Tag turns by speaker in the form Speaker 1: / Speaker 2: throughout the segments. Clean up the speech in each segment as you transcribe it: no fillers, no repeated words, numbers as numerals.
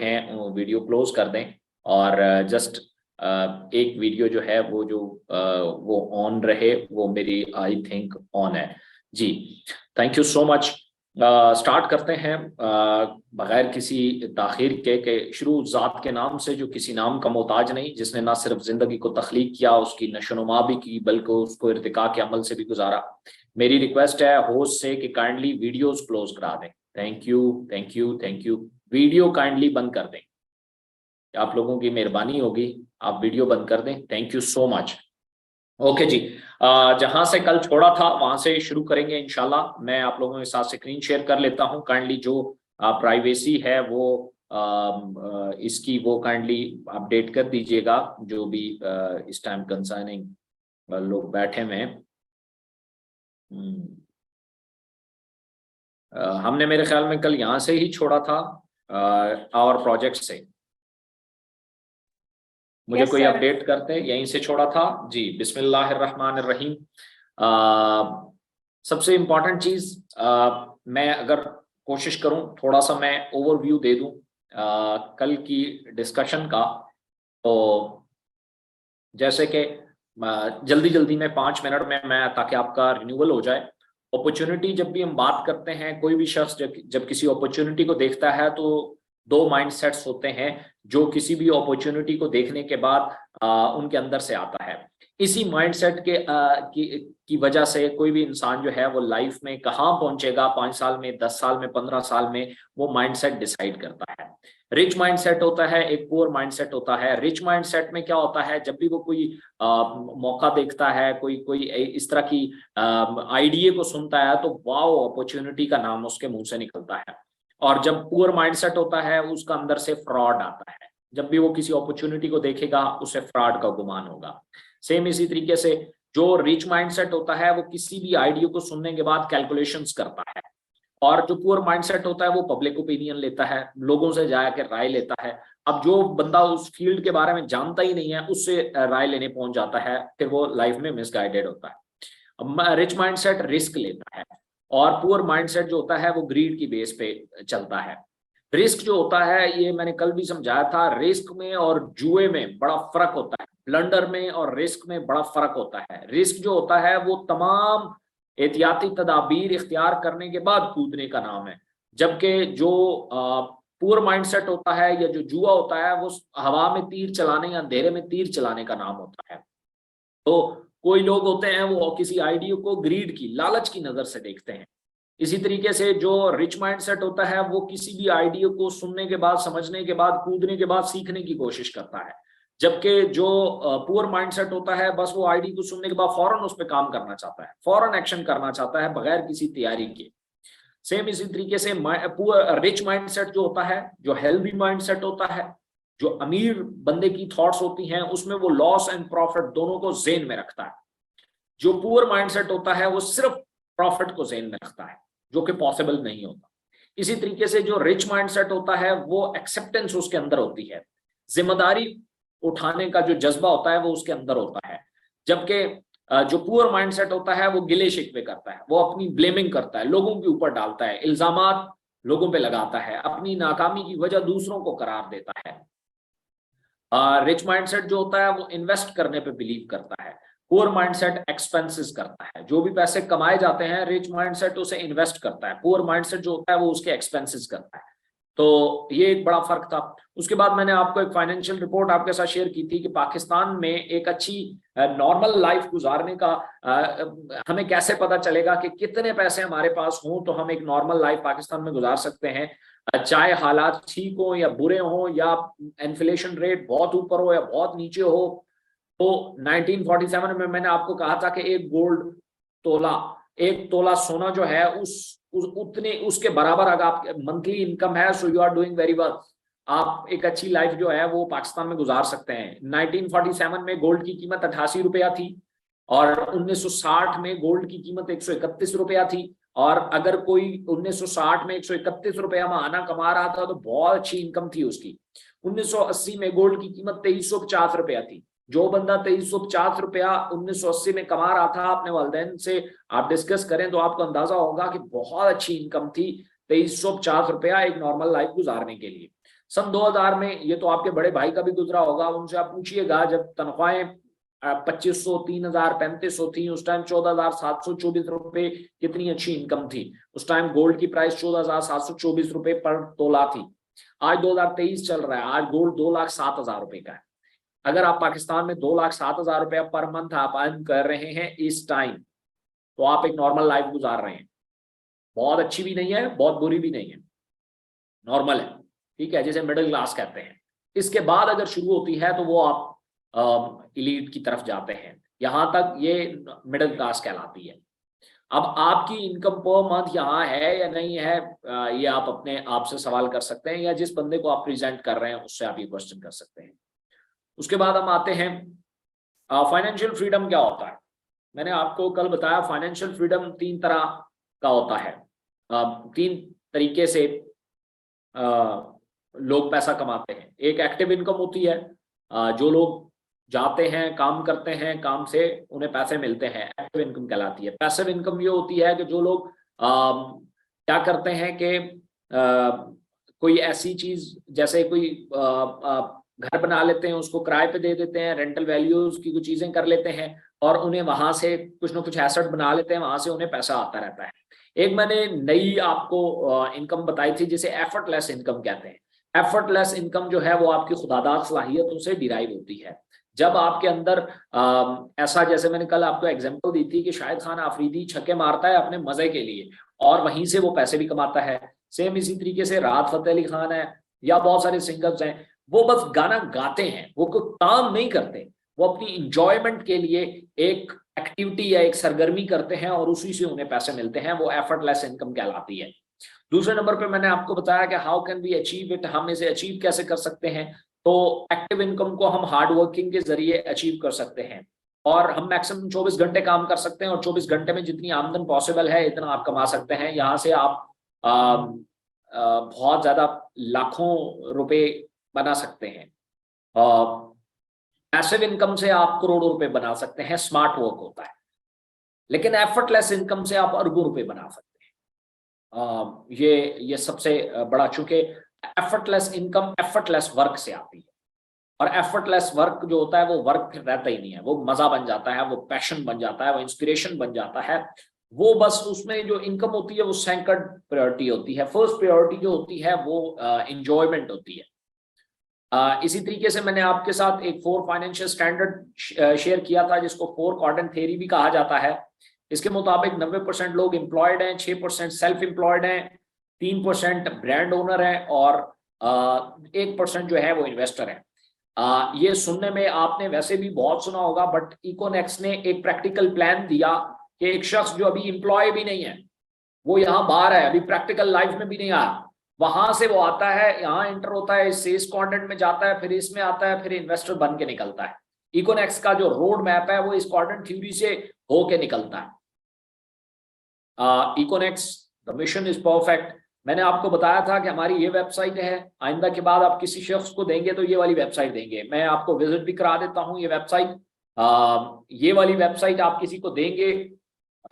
Speaker 1: हैं वो video close कर दें और जस्ट एक वीडियो जो है वो ऑन रहे, वो मेरी आई थिंक ऑन है जी। Thank you so much. Start करते हैं बगैर किसी ताखीर के शुरू ज़ात के नाम से जो किसी नाम का मोहताज नहीं, जिसने ना सिर्फ जिंदगी को तख्लीक किया, उसकी नशोनुमा भी की, बल्कि उसको इर्तिका के अमल से भी गुजारा। मेरी रिक्वेस्ट है होस्ट से कि काइंडली वीडियोस क्लोज करा दें। Thank you thank you thank you. Video kindly बंद कर दें, आप लोगों की मेहरबानी होगी, आप वीडियो बंद कर दें। Thank you so much. Okay जी, जहां से कल छोड़ा था वहां से शुरू करेंगे इंशाल्लाह। मैं आप लोगों के साथ स्क्रीन शेयर कर लेता हूं। काइंडली जो प्राइवेसी है वो इसकी वो काइंडली अपडेट कर दीजिएगा, जो भी इस टाइम कंसर्निंग लोग बैठे हुए हैं। हमने मेरे ख्याल में कल यहाँ से ही छोड़ा था और प्रोजेक्ट से। मुझे कोई अपडेट करते, यहीं से छोड़ा था जी। बिस्मिल्लाहिर्रहमानिर्रहीम। सबसे इम्पॉर्टेंट चीज मैं अगर कोशिश करूं थोड़ा सा मैं ओवरव्यू दे दूं कल की डिस्कशन का। तो जैसे कि जल्दी जल्दी में 5 मिनट में मैं, ताकि आपका रिन्यूअल हो जाए। अपॉर्चुनिटी जब भी हम बात करते हैं, कोई भी शख्स जब किसी अपॉर्चुनिटी को देखता है तो दो माइंडसेट्स होते हैं जो किसी भी अपॉर्चुनिटी को देखने के बाद उनके अंदर से आता है। इसी माइंडसेट की वजह से कोई भी इंसान जो है वो लाइफ में कहाँ पहुंचेगा 5 साल में, 10 साल में, 15 साल में, वो माइंडसेट डिसाइड करता है। रिच माइंडसेट होता है, एक पुअर माइंडसेट होता है। रिच माइंडसेट में क्या होता है, जब भी वो कोई मौका देखता है, कोई इस तरह की आइडिया को सुनता है, तो वाओ अपॉर्चुनिटी का नाम उसके मुंह से निकलता है। और जब पुअर माइंडसेट होता है उसका अंदर से फ्रॉड आता है। जब भी वो किसी अपॉर्चुनिटी को देखेगा उसे फ्रॉड का गुमान होगा। सेम इसी तरीके से जो रिच माइंडसेट होता है वो किसी भी आइडिया को सुनने के बाद कैलकुलेशंस करता है। और जो पुअर माइंडसेट होता है वो पब्लिक ओपिनियन लेता है, लोगों से जाकर राय लेता है। अब जो बंदा उस फील्ड के बारे में जानता ही नहीं है उससे राय लेने पहुंच जाता है, फिर वो लाइफ में मिसगाइडेड होता है। अब रिच माइंडसेट रिस्क लेता है और पुअर माइंडसेट जो होता है वो ग्रीड की बेस पे चलता है। रिस्क जो होता है, ये मैंने कल भी समझाया था, रिस्क में और जुए में बड़ा फर्क होता है। ब्लंडर में और रिस्क में बड़ा फर्क होता है। रिस्क जो होता है वो तमाम एहतियाती तदाबीर इख्तियार करने के बाद कूदने का नाम है, जबकि जो पुअर माइंडसेट होता है या जो जुआ होता है वो हवा में तीर चलाने या अंधेरे में तीर चलाने का नाम होता है। तो कोई लोग होते हैं वो किसी आइडिया को ग्रीड की, लालच की नजर से देखते हैं। इसी तरीके से जो रिच माइंडसेट होता है वो किसी भी आइडिया को सुनने के बाद, समझने के बाद, कूदने के बाद सीखने की कोशिश करता है। जबकि जो पुअर माइंडसेट होता है बस वो आइडिया को सुनने के बाद फौरन उस पर काम करना चाहता है, फौरन एक्शन करना चाहता है बगैर किसी तैयारी के। सेम इसी तरीके से रिच माइंडसेट जो होता है, जो हेल्दी माइंडसेट होता है, जो अमीर बंदे की थॉट्स होती हैं, उसमें वो लॉस एंड प्रॉफिट दोनों को जेन में रखता है। जो पुअर माइंडसेट होता है वो सिर्फ प्रॉफिट को जेन में रखता है, जो कि पॉसिबल नहीं होता। इसी तरीके से जो रिच माइंडसेट होता है वो एक्सेप्टेंस उसके अंदर होती है, जिम्मेदारी उठाने का जो जज्बा होता है वो उसके अंदर होता है। जबकि जो पुअर माइंडसेट होता है वो गिले शिकवे करता है, वो अपनी ब्लेमिंग करता है, लोगों के ऊपर डालता है, इल्जामात लोगों पे लगाता है, अपनी नाकामी की वजह दूसरों को करार देता है। रिच माइंडसेट जो होता है वो इन्वेस्ट करने पे बिलीव करता है। पुअर माइंडसेट एक्सपेंसेस करता है। जो भी पैसे कमाए जाते हैं रिच माइंडसेट उसे इन्वेस्ट करता है, पुअर माइंडसेट जो होता है वो उसके एक्सपेंसेस करता है। तो ये एक बड़ा फर्क था। उसके बाद मैंने आपको एक फाइनेंशियल रिपोर्ट आपके साथ शेयर की थी कि पाकिस्तान में एक अच्छी नॉर्मल लाइफ गुजारने का हमें कैसे पता चलेगा कि कितने पैसे हमारे पास हों तो हम एक नॉर्मल लाइफ पाकिस्तान में गुजार सकते हैं, चाहे हालात ठीक हो या बुरे हो, या इन्फ्लेशन रेट बहुत ऊपर हो या बहुत नीचे हो। तो 1947 में मैंने आपको कहा था कि एक तोला सोना जो है उतने उसके बराबर अगर आप मंथली इनकम है, so you are doing very well. आप एक अच्छी लाइफ जो है वो पाकिस्तान में गुजार सकते हैं। 1947 में गोल्ड की कीमत 88 रुपया थी और 1960 में गोल्ड की कीमत 131 रुपया थी। और अगर कोई 1960 में 131 रुपया माहाना कमा रहा था तो बहुत अच्छी इनकम थी उसकी। 1980 में गोल्ड की कीमत 2350 रुपया थी। जो बंदा 2350 रुपया 1980 में कमा रहा था, अपने वालिदैन से आप डिस्कस करें तो आपको अंदाजा होगा कि बहुत अच्छी इनकम थी 2350 रुपया एक नॉर्मल लाइफ गुजारने के लिए। सन 2000 में, ये तो आपके बड़े भाई का भी गुजरा होगा, उनसे आप पूछिएगा जब तनख्वाहें 2500, 3000, 3500 थी, उस टाइम 14,724 रुपए कितनी अच्छी इनकम थी। उस टाइम गोल्ड की प्राइस 14,724 रुपए पर तोला थी। आज 2023 चल रहा है, आज गोल्ड 2,07,000 रुपए का है। अगर आप पाकिस्तान में 2,07,000 रुपया पर मंथ आप अर्न कर रहे हैं इस टाइम, तो आप एक नॉर्मल लाइफ गुजार रहे हैं। बहुत अच्छी भी नहीं है, बहुत बुरी भी नहीं है, नॉर्मल है, ठीक है, जिसे मिडिल क्लास कहते हैं। इसके बाद अगर शुरू होती है तो वो आप इलीट की तरफ जाते हैं, यहां तक ये मिडिल क्लास कहलाती है। अब आपकी इनकम पर मंथ यहाँ है या नहीं है, ये आप अपने आप से सवाल कर सकते हैं, या जिस बंदे को आप प्रेजेंट कर रहे हैं उससे आप ये क्वेश्चन कर सकते हैं। उसके बाद हम आते हैं फाइनेंशियल फ्रीडम क्या होता है। मैंने आपको कल बताया फाइनेंशियल फ्रीडम 3 तरह का होता है। 3 तरीके से लोग पैसा कमाते हैं। एक एक्टिव इनकम होती है, जो लोग जाते हैं, काम करते हैं, काम से उन्हें पैसे मिलते हैं, एक्टिव इनकम कहलाती है। पैसिव इनकम ये होती है कि जो लोग क्या करते हैं कि कोई ऐसी चीज, जैसे कोई घर बना लेते हैं, उसको किराए पे दे देते हैं, रेंटल वैल्यूज की कुछ चीजें कर लेते हैं और उन्हें वहां से कुछ ना कुछ एसेट बना लेते हैं, वहां से उन्हें पैसा आता रहता है। एक मैंने नई आपको इनकम बताई थी जिसे एफर्टलेस इनकम कहते हैं। एफर्टलेस इनकम जो है वो आपकी खुदादाद सलाहियतों से डिराइव होती है। जब आपके अंदर ऐसा, जैसे मैंने कल आपको एग्जांपल दी थी कि शाहिद खान आफरीदी छक्के मारता है अपने मजे के लिए और वहीं से वो पैसे भी कमाता है। सेम इसी तरीके से राहत फतेह अली खान है या बहुत सारे सिंगर्स हैं, वो बस गाना गाते हैं, वो कोई काम नहीं करते, वो अपनी इंजॉयमेंट के लिए एक एक्टिविटी या एक सरगर्मी करते हैं और उसी से उन्हें पैसे मिलते हैं, वो एफर्टलेस इनकम कहलाती है। दूसरे नंबर पे मैंने आपको बताया कि how can we achieve it, हम इसे अचीव कैसे कर सकते हैं। तो एक्टिव इनकम को हम हार्ड वर्किंग के जरिए अचीव कर सकते हैं और हम मैक्सिमम 24 घंटे काम कर सकते हैं और 24 घंटे में जितनी आमदन पॉसिबल है इतना आप कमा सकते हैं। यहाँ से आप बहुत ज्यादा लाखों रुपए बना सकते हैं। पैसिव इनकम से आप करोड़ों रुपए बना सकते हैं, स्मार्ट वर्क होता है। लेकिन एफर्टलेस इनकम से आप अरबों रुपए बना सकते हैं। ये सबसे बड़ा, चूंकि एफर्टलेस इनकम एफर्टलेस वर्क से आती है और एफर्टलेस वर्क जो होता है वो वर्क फिर रहता ही नहीं है, वो मजा बन जाता है, वो पैशन बन जाता है, वो इंस्पिरेशन बन जाता है। वो बस उसमें जो इनकम होती है वो सेकंड प्रायोरिटी होती है। फर्स्ट प्रायोरिटी जो होती है वो एंजॉयमेंट होती है। इसी तरीके से मैंने आपके साथ एक 4 फाइनेंशियल स्टैंडर्ड शेयर किया था जिसको 4 क्वाड्रेंट थ्योरी भी कहा जाता है। इसके मुताबिक 90% लोग एम्प्लॉयड हैं, 6% सेल्फ एम्प्लॉयड हैं, 3% ब्रांड ओनर है और 1% जो है वो इन्वेस्टर है। ये सुनने में आपने वैसे भी बहुत सुना होगा, बट इकोनेक्स ने एक प्रैक्टिकल प्लान दिया कि एक शख्स जो अभी एम्प्लॉय भी नहीं है, वो यहाँ बाहर है, अभी प्रैक्टिकल लाइफ में भी नहीं आया, वहां से वो आता है, यहाँ एंटर होता है, इस क्वाड्रेंट में जाता है, फिर इसमें आता है, फिर इन्वेस्टर बन के निकलता है। इकोनेक्स का जो रोड मैप है वो इस क्वाड्रेंट थ्योरी से होके निकलता है। इकोनेक्स द मिशन इज परफेक्ट। मैंने आपको बताया था कि हमारी ये वेबसाइट है, आइंदा के बाद आप किसी शख्स को देंगे तो ये वाली वेबसाइट देंगे। मैं आपको विजिट भी करा देता हूँ ये वेबसाइट। ये वाली वेबसाइट आप किसी को देंगे,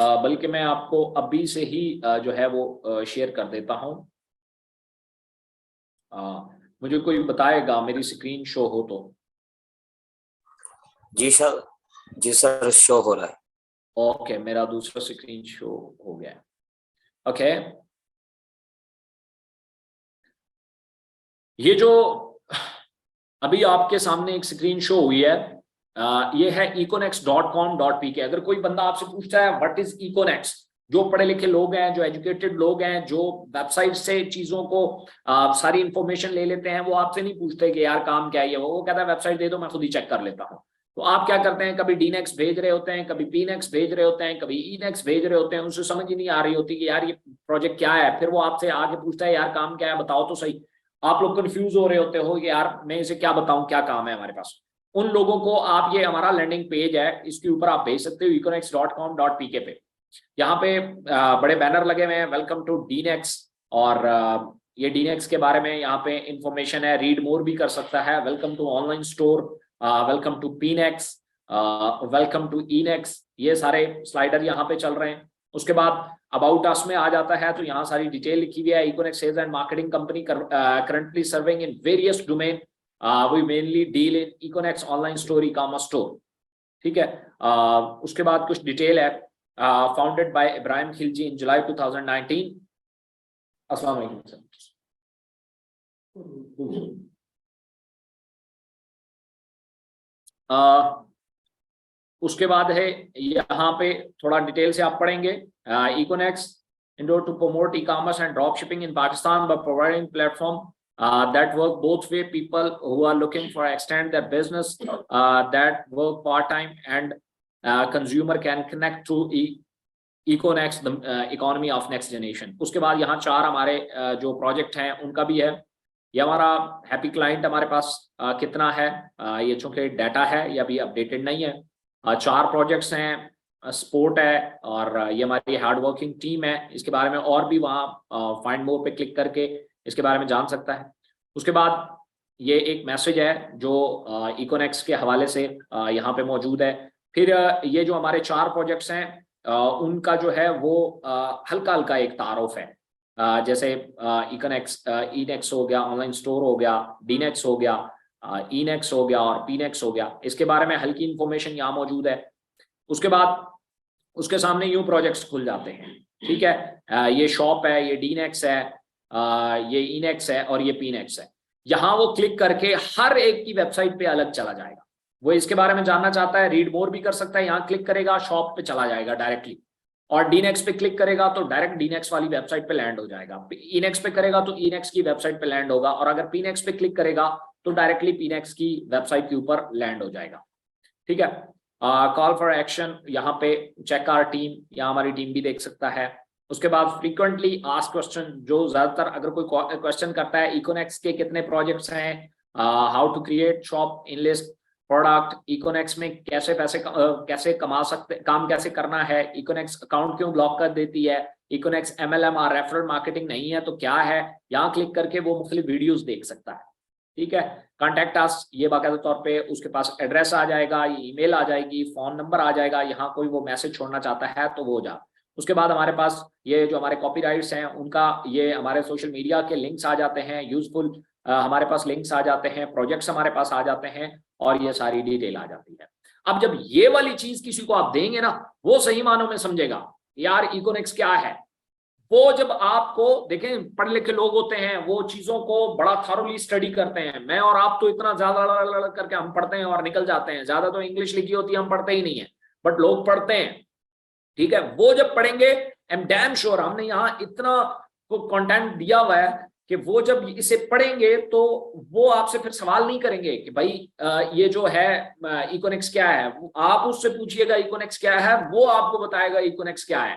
Speaker 1: बल्कि मैं आपको अभी से ही जो है वो शेयर कर देता हूँ। मुझे कोई बताएगा मेरी स्क्रीन शो हो तो?
Speaker 2: जी सर, जी सर, शो हो रहा है।
Speaker 1: ओके, मेरा दूसरा स्क्रीन शो हो गया। ओके, ये जो अभी आपके सामने एक स्क्रीन शो हुई है, ये है econex.com.pk। अगर कोई बंदा आपसे पूछता है व्हाट इज इकोनेक्स, जो पढ़े लिखे लोग हैं, जो एजुकेटेड लोग हैं, जो वेबसाइट से चीजों को सारी इंफॉर्मेशन ले लेते हैं, वो आपसे नहीं पूछते कि यार काम क्या है, वो कहता है वेबसाइट दे दो, मैं खुद ही चेक कर लेता हूँ। तो आप क्या करते हैं, कभी डीनेक्स भेज रहे होते हैं, कभी पीनेक्स भेज रहे होते हैं, कभी ईनेक्स भेज रहे होते हैं, उनसे समझ ही नहीं आ रही होती कि यार ये प्रोजेक्ट क्या है। फिर वो आपसे आके पूछता है यार काम क्या है, बताओ तो सही। आप लोग कंफ्यूज हो रहे होते हो कि यार मैं इसे क्या बताऊं, क्या काम है हमारे पास। उन लोगों को आप, ये हमारा लैंडिंग पेज है, इसके ऊपर आप भेज सकते हो econex.com.pk पे। यहाँ पे बड़े बैनर लगे हुए हैं, वेलकम टू डीनेक्स, और ये डीनेक्स के बारे में यहाँ पे इंफॉर्मेशन है, रीड मोर भी कर सकता है। Welcome to online store, welcome to Pinex, welcome to Enex, ये सारे स्लाइडर यहाँ पे चल रहे हैं। उसके बाद अबाउट अस में आ जाता है तो यहाँ सारी डिटेल लिखी हुई है। Econex sales and marketing company currently serving in various domain, we mainly deal in Econex online store, e-commerce store, ठीक है। उसके बाद कुछ डिटेल है, founded by Ibrahim Khilji in July 2019। अस्सलाम वालेकुम सर। उसके बाद है यहाँ पे थोड़ा डिटेल से आप पढ़ेंगे, इकोनेक्स in order to promote e-commerce and drop shipping in Pakistan by providing platform that work both way, people who are looking for extend their business that work part time and consumer can connect through Econext, the economy of next generation। उसके बाद यहाँ 4 हमारे जो project हैं उनका भी है। ये हमारा हैप्पी क्लाइंट हमारे पास कितना है, ये चूंकि डाटा है ये अभी अपडेटेड नहीं है। 4 प्रोजेक्ट्स हैं, स्पोर्ट है और ये हमारी हार्ड वर्किंग टीम है। इसके बारे में और भी वहाँ फाइंड मोर पे क्लिक करके इसके बारे में जान सकता है। उसके बाद ये एक मैसेज है जो इकोनेक्स के हवाले से यहाँ पे मौजूद है। फिर ये जो हमारे 4 प्रोजेक्ट्स हैं उनका जो है वो हल्का हल्का एक तारुफ है, जैसे इकोनेक्स ईनेक्स हो गया, ऑनलाइन स्टोर हो गया, डीनेक्स हो गया, ईनेक्स हो गया और पीनेक्स हो गया। इसके बारे में हल्की इंफॉर्मेशन यहाँ मौजूद है। उसके बाद उसके सामने यूं प्रोजेक्ट्स खुल जाते हैं, ठीक है। ये शॉप है, ये डीनेक्स है, ये ईनेक्स है और ये पीनेक्स है। यहाँ वो क्लिक करके हर एक की वेबसाइट पे अलग चला जाएगा। वो इसके बारे में जानना चाहता है, रीड मोर भी कर सकता है, यहाँ क्लिक करेगा शॉप पे चला जाएगा डायरेक्टली, और डीनेक्स पे क्लिक करेगा तो डायरेक्ट डीनेक्स वाली वेबसाइट पे लैंड हो जाएगा। ईनेक्स पे करेगा तो ईनेक्स की वेबसाइट पे लैंड होगा, और अगर पीनेक्स पे क्लिक करेगा तो डायरेक्टली पीनेक्स की वेबसाइट के ऊपर लैंड हो जाएगा, ठीक है। कॉल फॉर एक्शन, यहाँ पे चेक आवर टीम, यहाँ हमारी टीम भी देख सकता है। उसके बाद फ्रीक्वेंटली आस्क्ड क्वेश्चन, जो ज्यादातर अगर कोई क्वेश्चन करता है इकोनेक्स के कितने प्रोजेक्ट्स हैं, how to create shop in list product, Econex में कैसे पैसे कैसे कमा सकते, काम कैसे करना है, इकोनेक्स अकाउंट क्यों ब्लॉक कर देती है, इकोनेक्स MLM और रेफरल मार्केटिंग नहीं है तो क्या है, यहाँ क्लिक करके वो मुख्तलिफ वीडियोस देख सकता है, ठीक है। कॉन्टैक्ट अस, ये बाकायदा तौर पे उसके पास एड्रेस आ जाएगा, ईमेल आ जाएगी, फोन नंबर आ जाएगा, यहाँ कोई वो मैसेज छोड़ना चाहता है तो वो जा। उसके बाद हमारे पास ये जो हमारे कॉपीराइट्स हैं उनका ये हमारे सोशल मीडिया के लिंक्स आ जाते हैं, यूजफुल हमारे पास लिंक्स आ जाते हैं, प्रोजेक्ट्स हमारे पास आ जाते हैं और ये सारी डिटेल आ जाती है। अब जब ये वाली चीज किसी को आप देंगे ना, वो सही मानों में समझेगा यार इकोनेक्स क्या है। वो जब आपको देखें, पढ़े लिखे लोग होते हैं वो चीजों को बड़ा थॉरली स्टडी करते हैं। मैं और आप तो इतना ज्यादा करके हम पढ़ते हैं और निकल जाते हैं, ज्यादा तो इंग्लिश लिखी होती है हम पढ़ते ही नहीं है, बट लोग पढ़ते हैं, ठीक है। वो जब पढ़ेंगे, आई एम डैम श्योर, हमने यहाँ इतना कंटेंट दिया हुआ है कि वो जब इसे पढ़ेंगे तो वो आपसे फिर सवाल नहीं करेंगे कि भाई ये जो है इकोनेक्स क्या है। आप उससे पूछिएगा इकोनेक्स क्या है, वो आपको बताएगा इकोनेक्स क्या है,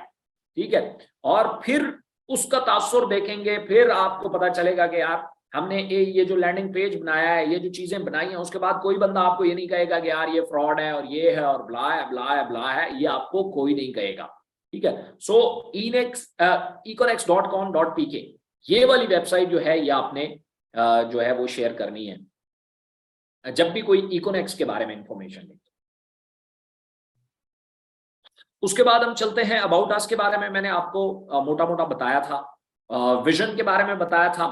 Speaker 1: ठीक है। और फिर उसका तासुर देखेंगे, फिर आपको पता चलेगा कि यार हमने ये जो लैंडिंग पेज बनाया है, ये जो चीजें बनाई हैं, उसके बाद कोई बंदा आपको ये नहीं कहेगा कि यार ये फ्रॉड है और ये है और ब्ला है ब्ला है ब्ला है, ये आपको कोई नहीं कहेगा, ठीक है। सो econex.com.pk ये वाली वेबसाइट जो है ये आपने जो है वो शेयर करनी है जब भी कोई इकोनेक्स के बारे में इंफॉर्मेशन दे। उसके बाद हम चलते हैं अबाउट अस के बारे में। मैंने आपको मोटा मोटा बताया था, विजन के बारे में बताया था,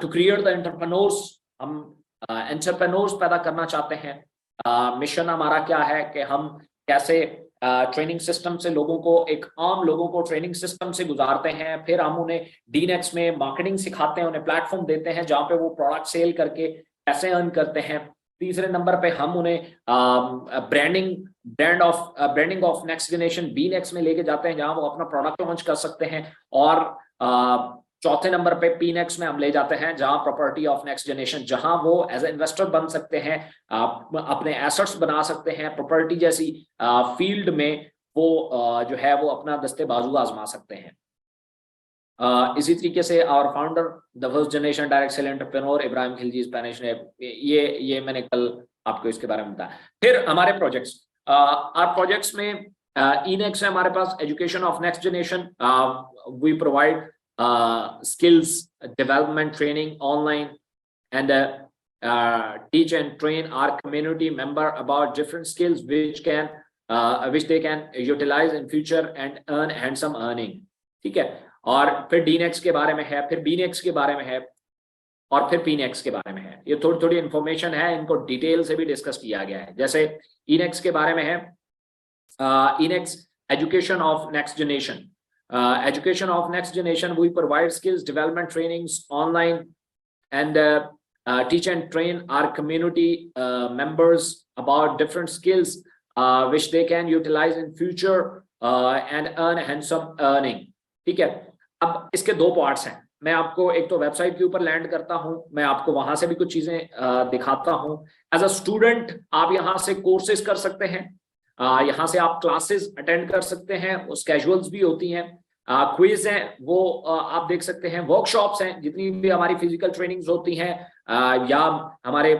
Speaker 1: टू क्रिएट द एंटरप्रेन्योर्स, हम एंटरप्रेन्योर्स पैदा करना चाहते हैं। मिशन हमारा क्या है कि हम कैसे ट्रेनिंग सिस्टम से लोगों को, एक आम लोगों को ट्रेनिंग सिस्टम से गुजारते हैं, फिर हम उन्हें डीनेक्स में मार्केटिंग सिखाते हैं, उन्हें प्लेटफॉर्म देते हैं जहाँ पे वो प्रोडक्ट सेल करके पैसे अर्न करते हैं। तीसरे नंबर पे हम उन्हें ब्रांडिंग ऑफ नेक्स्ट जनरेशन बीनेक्स में लेके जाते हैं जहां वो अपना प्रोडक्ट लॉन्च कर सकते हैं। और चौथे नंबर पे पीनेक्स में हम ले जाते हैं जहां प्रॉपर्टी ऑफ नेक्स्ट जनरेशन, जहां वो एज ए इन्वेस्टर बन सकते हैं, अपने एसेट्स बना सकते हैं, प्रॉपर्टी जैसी फील्ड में वो जो है वो अपना दस्ते बाजू आजमा सकते हैं। इसी तरीके से our founder the first generation direct sell entrepreneur Ibrahim Khilji स्पेनिश ने ये मैंने कल आपको इसके बारे में बताया। फिर हमारे प्रोजेक्ट्स, आर प्रोजेक्ट्स में इनेक्स है हमारे पास, education of next generation, we provide skills development training online and teach and train our community member about different skills which can which they can utilize in future and earn handsome earning। ठीक है, और फिर डीनेक्स के बारे में है, फिर बीनेक्स के बारे में है, और फिर पीनेक्स के बारे में है। ये थोड़ी थोड़ी इन्फॉर्मेशन है, इनको डिटेल से भी डिस्कस किया गया है। जैसे इनेक्स के बारे में है, Inex education of next generation. Education of next generation, we provide skills development trainings online and teach and train our community members about different skills which they can utilize in future and earn handsome earning। ठीक है, अब इसके दो parts हैं। मैं आपको एक तो वेबसाइट के ऊपर लैंड करता हूं, मैं आपको वहां से भी कुछ चीजें दिखाता हूं। एज अ स्टूडेंट आप यहां से कोर्सेज कर सकते हैं, यहां से आप क्लासेस अटेंड कर सकते हैं, वो स्केजुअल्स भी होती हैं, क्विज है वो आप देख सकते हैं, वर्कशॉप्स हैं, जितनी भी हमारी फिजिकल ट्रेनिंग्स होती हैं या हमारे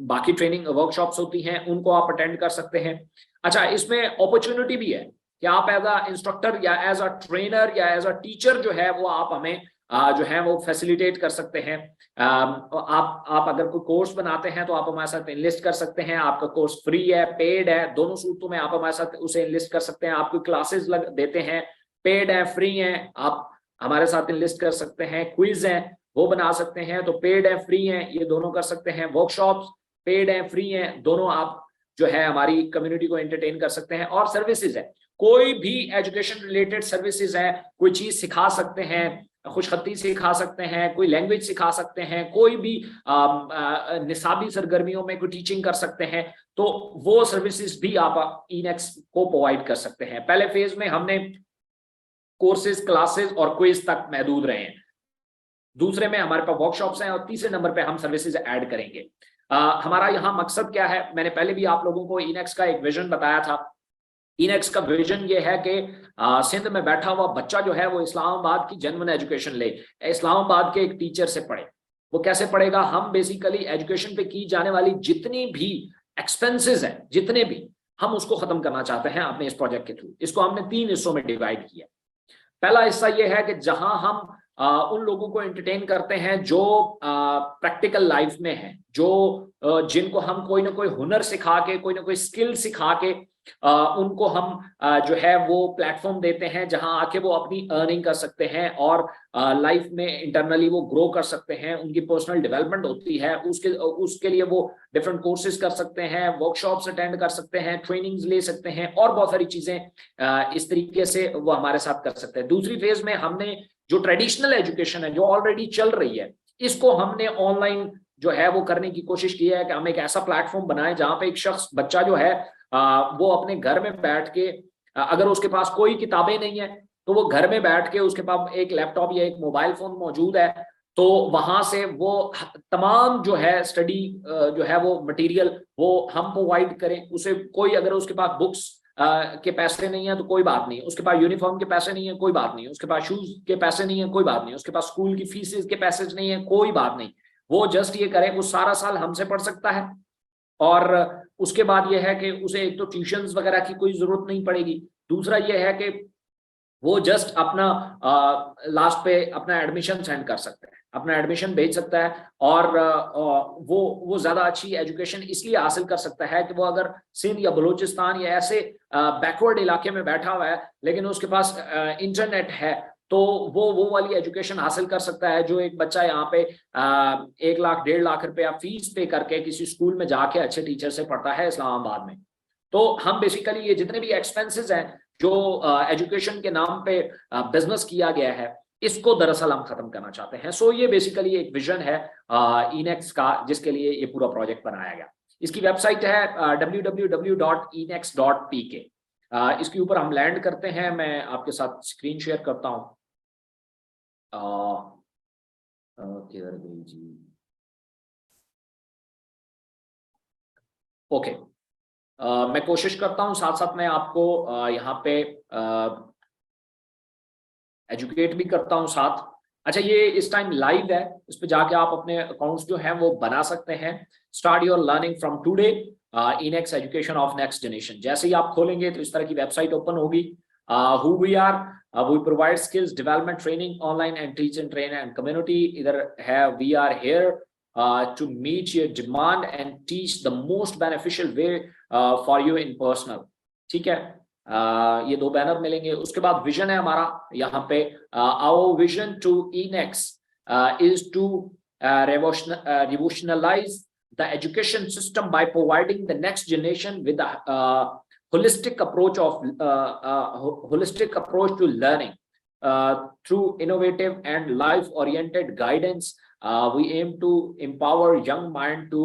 Speaker 1: बाकी ट्रेनिंग वर्कशॉप्स होती हैं, उनको आप अटेंड कर सकते हैं। अच्छा, इसमें अपॉर्चुनिटी भी है कि आप एज अ इंस्ट्रक्टर या एज अ ट्रेनर या एज अ टीचर जो है वो आप हमें जो है वो फैसिलिटेट कर सकते हैं। आप अगर कोई कोर्स बनाते हैं तो आप हमारे साथ इनलिस्ट कर सकते हैं। आपका कोर्स फ्री है, पेड है, दोनों सूरतों में आप हमारे साथ उसे इनलिस्ट कर सकते हैं। आप कोई क्लासेस देते हैं, पेड है, फ्री है, आप हमारे साथ इनलिस्ट कर सकते हैं। क्विज है वो बना सकते हैं, तो पेड है, फ्री है, ये दोनों कर सकते हैं। वर्कशॉप्स पेड है, फ्री है, दोनों आप जो है हमारी कम्युनिटी को एंटरटेन कर सकते हैं। और सर्विसेज है, कोई भी एजुकेशन रिलेटेड सर्विसेज है, कोई चीज सिखा सकते हैं, खुशखती सिखा सकते हैं, कोई लैंग्वेज सिखा सकते हैं, कोई भी निसाबी सरगर्मियों में कोई टीचिंग कर सकते हैं, तो वो सर्विसेज भी आप इनेक्स को प्रोवाइड कर सकते हैं। पहले फेज में हमने कोर्सेज, क्लासेस और क्विज तक महदूद रहे हैं, दूसरे में हमारे पास वर्कशॉप्स हैं, और तीसरे नंबर पे हम सर्विसेज ऐड करेंगे। हमारा यहाँ मकसद क्या है, मैंने पहले भी आप लोगों को इनेक्स का एक विजन बताया था। इनेक्स का विजन ये है कि सिंध में बैठा हुआ बच्चा जो है वो इस्लामाबाद की जेन्युइन एजुकेशन ले, इस्लामाबाद के एक टीचर से पढ़े। वो कैसे पढ़ेगा, हम बेसिकली एजुकेशन पे की जाने वाली जितनी भी एक्सपेंसेस हैं, जितने भी, हम उसको खत्म करना चाहते हैं अपने इस प्रोजेक्ट के थ्रू। इसको हमने 3 हिस्सों में डिवाइड किया। पहला हिस्सा ये है कि जहां हम उन लोगों को एंटरटेन करते हैं जो प्रैक्टिकल लाइफ में है, जो जिनको हम कोई ना कोई हुनर सिखा के, कोई ना कोई स्किल सिखा के उनको हम जो है वो प्लेटफॉर्म देते हैं जहां आके वो अपनी अर्निंग कर सकते हैं और लाइफ में इंटरनली वो ग्रो कर सकते हैं, उनकी पर्सनल डेवलपमेंट होती है। उसके लिए वो डिफरेंट कोर्सेज कर सकते हैं, वर्कशॉप्स अटेंड कर सकते हैं, ट्रेनिंग्स ले सकते हैं, और बहुत सारी चीजें इस तरीके से वो हमारे साथ कर सकते हैं। दूसरी फेज में हमने जो ट्रेडिशनल एजुकेशन है जो ऑलरेडी चल रही है, इसको हमने ऑनलाइन जो है वो करने की कोशिश की है कि हम एक ऐसा प्लेटफॉर्म बनाएं जहां पे एक शख्स, बच्चा जो है वो अपने घर में बैठ के, अगर उसके पास कोई किताबें नहीं है तो वो घर में बैठ के, उसके पास एक लैपटॉप या एक मोबाइल फोन मौजूद है, तो वहां से वो तमाम जो है स्टडी जो है वो मटेरियल वो हम प्रोवाइड करें उसे। कोई अगर उसके पास बुक्स के पैसे नहीं है तो कोई बात नहीं, उसके पास यूनिफॉर्म के पैसे नहीं है कोई बात नहीं, उसके पास शूज के पैसे नहीं है कोई बात नहीं, उसके पास स्कूल की फीसेस के पैसे नहीं है कोई बात नहीं, वो जस्ट ये करे, वो सारा साल हमसे पढ़ सकता है। और उसके बाद यह है कि उसे एक तो ट्यूशंस वगैरह की कोई जरूरत नहीं पड़ेगी, दूसरा यह है कि वो जस्ट अपना लास्ट पे अपना एडमिशन सेंड कर सकता है, अपना एडमिशन भेज सकता है, और वो ज्यादा अच्छी एजुकेशन इसलिए हासिल कर सकता है कि वो अगर सिंध या बलूचिस्तान या ऐसे बैकवर्ड इलाके में बैठा हुआ है लेकिन उसके पास इंटरनेट है, तो वो वाली एजुकेशन हासिल कर सकता है जो एक बच्चा यहाँ पे 1 लाख 1.5 लाख रुपया फीस पे करके किसी स्कूल में जाके अच्छे टीचर से पढ़ता है इस्लामाबाद में। तो हम बेसिकली ये जितने भी एक्सपेंसेस हैं जो एजुकेशन के नाम पे बिजनेस किया गया है, इसको दरअसल हम खत्म करना चाहते हैं। सो ये बेसिकली एक विजन है इनेक्स का, जिसके लिए ये पूरा प्रोजेक्ट बनाया गया। इसकी वेबसाइट है www.enex.pk। इसके ऊपर हम लैंड करते हैं, मैं आपके साथ स्क्रीन शेयर करता हूं। किधर गई जी, ओके। मैं कोशिश करता हूं साथ साथ मैं आपको यहाँ पे एजुकेट भी करता हूं साथ। अच्छा, ये इस टाइम लाइव है, इस पे जाके आप अपने अकाउंट्स जो हैं वो बना सकते हैं। Start your learning from today, Inex education of next generation. जैसे ही आप खोलेंगे तो इस तरह की वेबसाइट ओपन होगी। Who we are, we provide skills development training online and teach and train and community. इधर है we are here to meet your demand and teach the most beneficial way for you in personal। ठीक है, ये 2 banner मिलेंगे। उसके बाद vision है हमारा यहाँ पे, our vision to Inex is to revolutionize the education system by providing the next generation with a holistic approach to learning through innovative and life oriented guidance. We aim to empower young mind to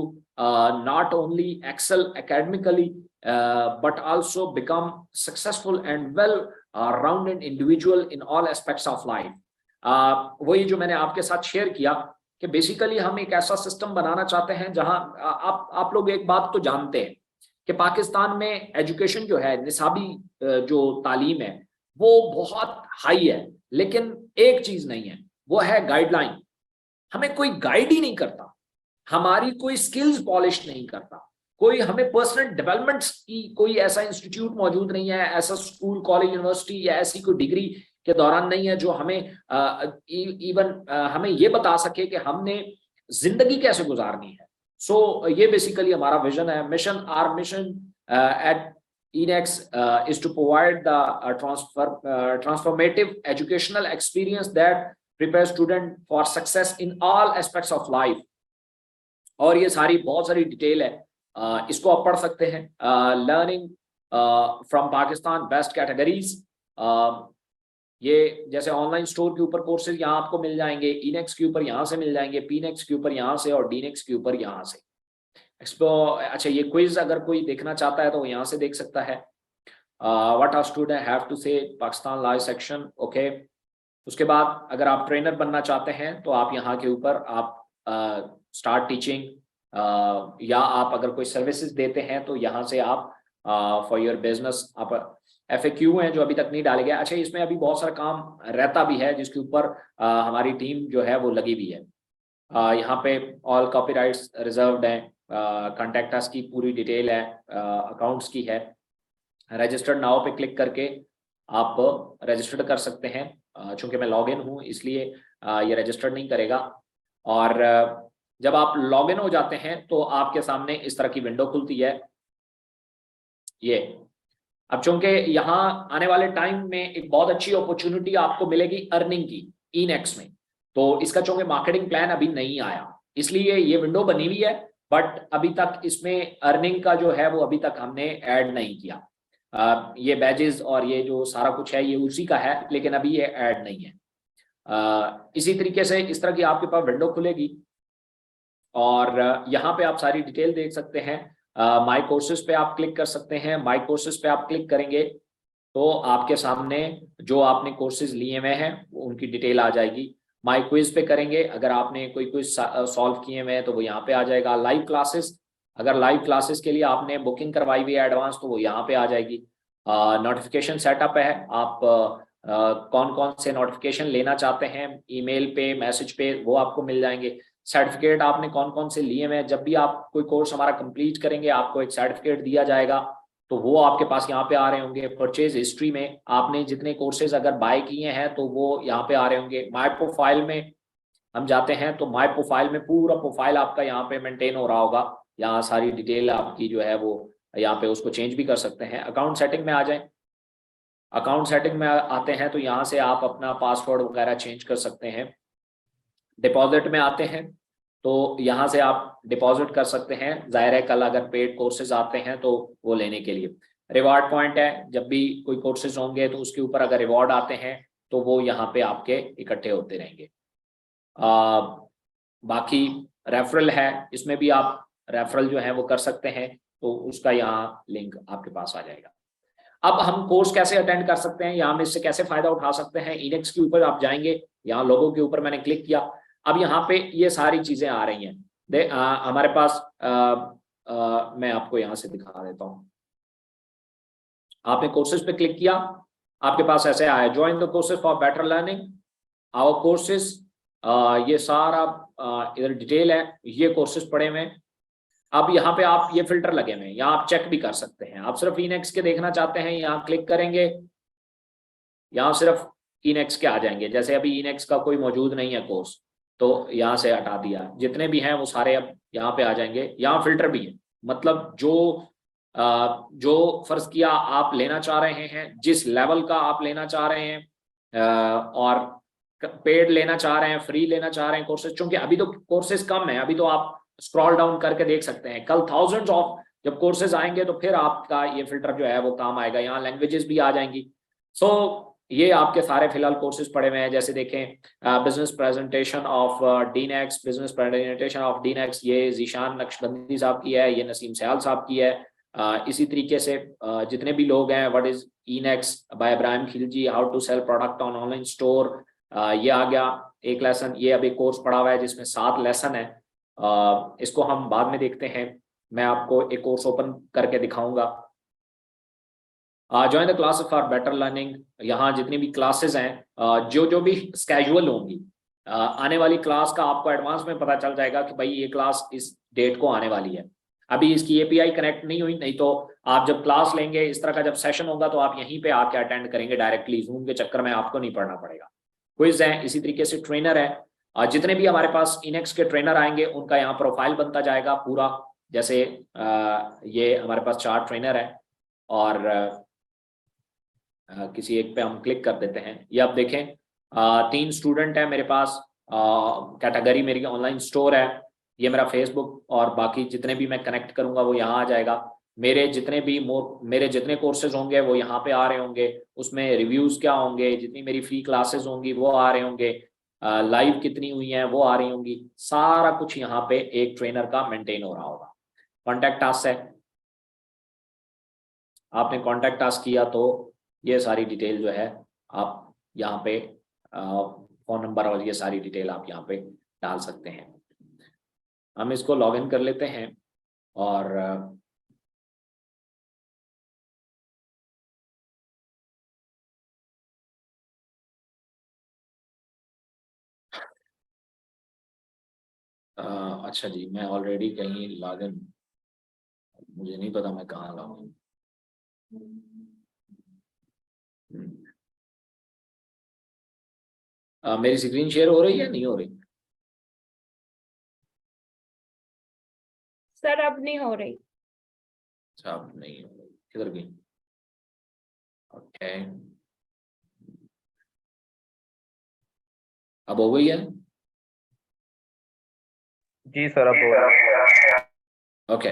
Speaker 1: not only excel academically but also become successful and well rounded individual in all aspects of life. वही जो मैंने आपके साथ share किया कि basically हम एक ऐसा सिस्टम बनाना चाहते हैं जहां आप लोग एक बात तो जानते हैं कि पाकिस्तान में एजुकेशन जो है, निसाबी जो तालीम है वो बहुत हाई है, लेकिन एक चीज नहीं है, वो है गाइडलाइन। हमें कोई गाइड ही नहीं करता, हमारी कोई स्किल्स पॉलिश नहीं करता, कोई हमें पर्सनल डेवलपमेंट की कोई ऐसा इंस्टीट्यूट मौजूद नहीं है, ऐसा स्कूल कॉलेज यूनिवर्सिटी या ऐसी कोई डिग्री के दौरान नहीं है जो हमें हमें ये बता सके कि हमने जिंदगी कैसे गुजारनी है। सो ये बेसिकली हमारा विजन है। Mission, our mission at Inex is to provide the transformative educational experience that prepares student for success in all aspects of life। और ये सारी बहुत सारी डिटेल है, इसको आप पढ़ सकते हैं। Learning from Pakistan best categories, ये जैसे ऑनलाइन स्टोर के ऊपर कोर्सेज यहाँ आपको मिल जाएंगे, इनेक्स के ऊपर यहाँ से मिल जाएंगे, पीनेक्स के ऊपर यहाँ से, और डीनेक्स के ऊपर यहाँ से। अच्छा, ये क्विज अगर कोई देखना चाहता है तो वो यहाँ से देख सकता है। What are student have to say Pakistan live section, okay. उसके बाद अगर आप ट्रेनर बनना चाहते हैं तो आप यहाँ के ऊपर आप स्टार्ट टीचिंग, या आप अगर कोई सर्विसेज देते हैं तो यहाँ से आप फॉर योर बिजनेस आप FAQ हैं जो अभी तक नहीं डाले गए। अच्छा, इसमें अभी बहुत सारा काम रहता भी है जिसके ऊपर हमारी टीम जो है वो लगी भी है। यहाँ पे ऑल कॉपीराइट्स रिजर्व्ड हैं, कॉन्टैक्ट अस की पूरी डिटेल है, अकाउंट्स की है। रजिस्टर्ड नाउ पे क्लिक करके आप रजिस्टर्ड कर सकते हैं। चूंकि मैं लॉगिन हूँ इसलिए ये रजिस्टर्ड नहीं करेगा। और जब आप लॉगिन हो जाते हैं तो आपके सामने इस तरह की विंडो खुलती है। ये अब चूंकि यहाँ आने वाले टाइम में एक बहुत अच्छी अपॉर्चुनिटी आपको मिलेगी अर्निंग की इनेक्स में, तो इसका चूंकि मार्केटिंग प्लान अभी नहीं आया इसलिए ये विंडो बनी हुई है, बट अभी तक इसमें अर्निंग का जो है वो अभी तक हमने ऐड नहीं किया। ये बैजेस और ये जो सारा कुछ है ये उसी का है, लेकिन अभी ये ऐड नहीं है। इसी तरीके से इस तरह की आपके पास विंडो खुलेगी और यहाँ पे आप सारी डिटेल देख सकते हैं। माई कोर्सेज पे आप क्लिक कर सकते हैं। माई कोर्सेज पे आप क्लिक करेंगे तो आपके सामने जो आपने कोर्सेज लिए हुए हैं उनकी डिटेल आ जाएगी। माई क्विज पे करेंगे, अगर आपने कोई क्विज सॉल्व किए हुए हैं तो वो यहाँ पे आ जाएगा। लाइव क्लासेस, अगर लाइव क्लासेस के लिए आपने बुकिंग करवाई हुई है एडवांस तो वो यहाँ पे आ जाएगी। नोटिफिकेशन सेटअप है, आप कौन कौन से नोटिफिकेशन लेना चाहते हैं ईमेल पे, मैसेज पे, वो आपको मिल जाएंगे। सर्टिफिकेट आपने कौन कौन से लिए हुए हैं, जब भी आप कोई कोर्स हमारा कंप्लीट करेंगे आपको एक सर्टिफिकेट दिया जाएगा, तो वो आपके पास यहाँ पे आ रहे होंगे। परचेज हिस्ट्री में आपने जितने कोर्सेज अगर बाय किए हैं तो वो यहाँ पे आ रहे होंगे। माई प्रोफाइल में हम जाते हैं तो माई प्रोफाइल में पूरा प्रोफाइल आपका यहाँ पे मेंटेन हो रहा होगा, यहाँ सारी डिटेल आपकी जो है वो यहाँ पे उसको चेंज भी कर सकते हैं। अकाउंट सेटिंग में आ जाए, अकाउंट सेटिंग में आते हैं तो यहाँ से आप अपना पासवर्ड वगैरह चेंज कर सकते हैं। डिपॉजिट में आते हैं तो यहाँ से आप डिपॉजिट कर सकते हैं, जाहिर है कल अगर पेड कोर्सेज आते हैं तो वो लेने के लिए। रिवार्ड पॉइंट है, जब भी कोई कोर्सेज होंगे तो उसके ऊपर अगर रिवॉर्ड आते हैं तो वो यहाँ पे आपके इकट्ठे होते रहेंगे। बाकी रेफरल है, इसमें भी आप रेफरल जो है वो कर सकते हैं, तो उसका यहाँ लिंक आपके पास आ जाएगा। अब हम कोर्स कैसे अटेंड कर सकते हैं, यहाँ में इससे कैसे फायदा उठा सकते हैं। इनेक्स के ऊपर आप जाएंगे, यहाँ लोगों के ऊपर मैंने क्लिक किया, अब यहाँ पे ये सारी चीजें आ रही हैं। हमारे पास मैं आपको यहाँ से दिखा देता हूँ। आपने कोर्सेज पे क्लिक किया, आपके पास ऐसे आया, join the courses for better learning, our courses, ये सारा इधर डिटेल है, ये कोर्सेज पड़े हुए हैं। अब यहाँ पे आप ये फिल्टर लगे हुए हैं, यहाँ आप चेक भी कर सकते हैं। आप सिर्फ इनेक्स के देखना चाहते हैं, यहाँ क्लिक करेंगे, यहाँ सिर्फ इनेक्स के आ जाएंगे। जैसे अभी इनेक्स का कोई मौजूद नहीं है कोर्स, तो यहाँ से हटा दिया, जितने भी हैं वो सारे अब यहाँ पे आ जाएंगे। यहाँ फिल्टर भी है, मतलब जो जो फर्ज किया आप लेना चाह रहे हैं, जिस लेवल का आप लेना चाह रहे हैं, और पेड लेना चाह रहे हैं, फ्री लेना चाह रहे हैं कोर्सेज, क्योंकि अभी तो कोर्सेज कम है, अभी तो आप स्क्रॉल डाउन करके देख सकते हैं, कल थाउजेंड्स ऑफ जब कोर्सेज आएंगे तो फिर आपका ये फिल्टर जो है वो काम आएगा, यहाँ लैंग्वेजेस भी आ जाएंगी। सो ये आपके सारे फिलहाल कोर्सेज पड़े हुए हैं, जैसे देखें business presentation of Dinex, business presentation of Dinex, ये जीशान नक्शबंदी साहब की है, ये नसीम सयाल साहब की है। इसी तरीके से जितने भी लोग हैं, what is Enex by Ibrahim Khilji, how to sell product on online store, ये आ गया एक लेसन। ये अभी कोर्स पड़ा हुआ है जिसमें 7 लेसन है, इसको हम बाद में देखते हैं, मैं आपको एक कोर्स ओपन करके दिखाऊंगा। Join the class for better learning, यहाँ जितनी भी क्लासेस हैं जो जो भी स्केजुअल होंगी, आने वाली क्लास का आपको एडवांस में पता चल जाएगा कि भाई ये क्लास इस डेट को आने वाली है। अभी इसकी एपीआई कनेक्ट नहीं हुई, नहीं तो आप जब क्लास लेंगे, इस तरह का जब सेशन होगा तो आप यहीं पे आके अटेंड करेंगे डायरेक्टली, जूम के चक्कर में आपको नहीं पढ़ना पड़ेगा। क्विज है, इसी तरीके से ट्रेनर है, जितने भी हमारे पास इनेक्स के ट्रेनर आएंगे उनका यहाँ प्रोफाइल बनता जाएगा पूरा, जैसे ये हमारे पास 4 ट्रेनर है, और किसी एक पे हम क्लिक कर देते हैं। ये आप देखें 3 स्टूडेंट है मेरे पास, कैटेगरी मेरी ऑनलाइन स्टोर है, ये मेरा फेसबुक, और बाकी जितने भी मैं कनेक्ट करूंगा वो यहाँ आ जाएगा। मेरे जितने कोर्सेज होंगे वो यहाँ पे आ रहे होंगे, उसमें रिव्यूज क्या होंगे, जितनी मेरी फ्री क्लासेस होंगी वो आ रहे होंगे, लाइव कितनी हुई हैं वो आ रही होंगी, सारा कुछ यहाँ पे एक ट्रेनर का मेंटेन हो रहा होगा। कॉन्टैक्ट टास्क है, आपने कॉन्टैक्ट टास्क किया तो ये सारी डिटेल जो है आप यहाँ पे फोन नंबर और ये सारी डिटेल आप यहाँ पे डाल सकते हैं। हम इसको लॉगिन कर लेते हैं, और अच्छा जी, मैं ऑलरेडी कहीं लॉगिन, मुझे नहीं पता मैं कहाँ लॉगिन। मेरी स्क्रीन शेयर हो रही है, नहीं हो रही?
Speaker 3: सर अब नहीं हो रही।
Speaker 1: अच्छा, अब नहीं हो रही, किधर गई? ओके, अब हो गई है?
Speaker 4: जी सर, अब हो रहा है।
Speaker 1: ओके,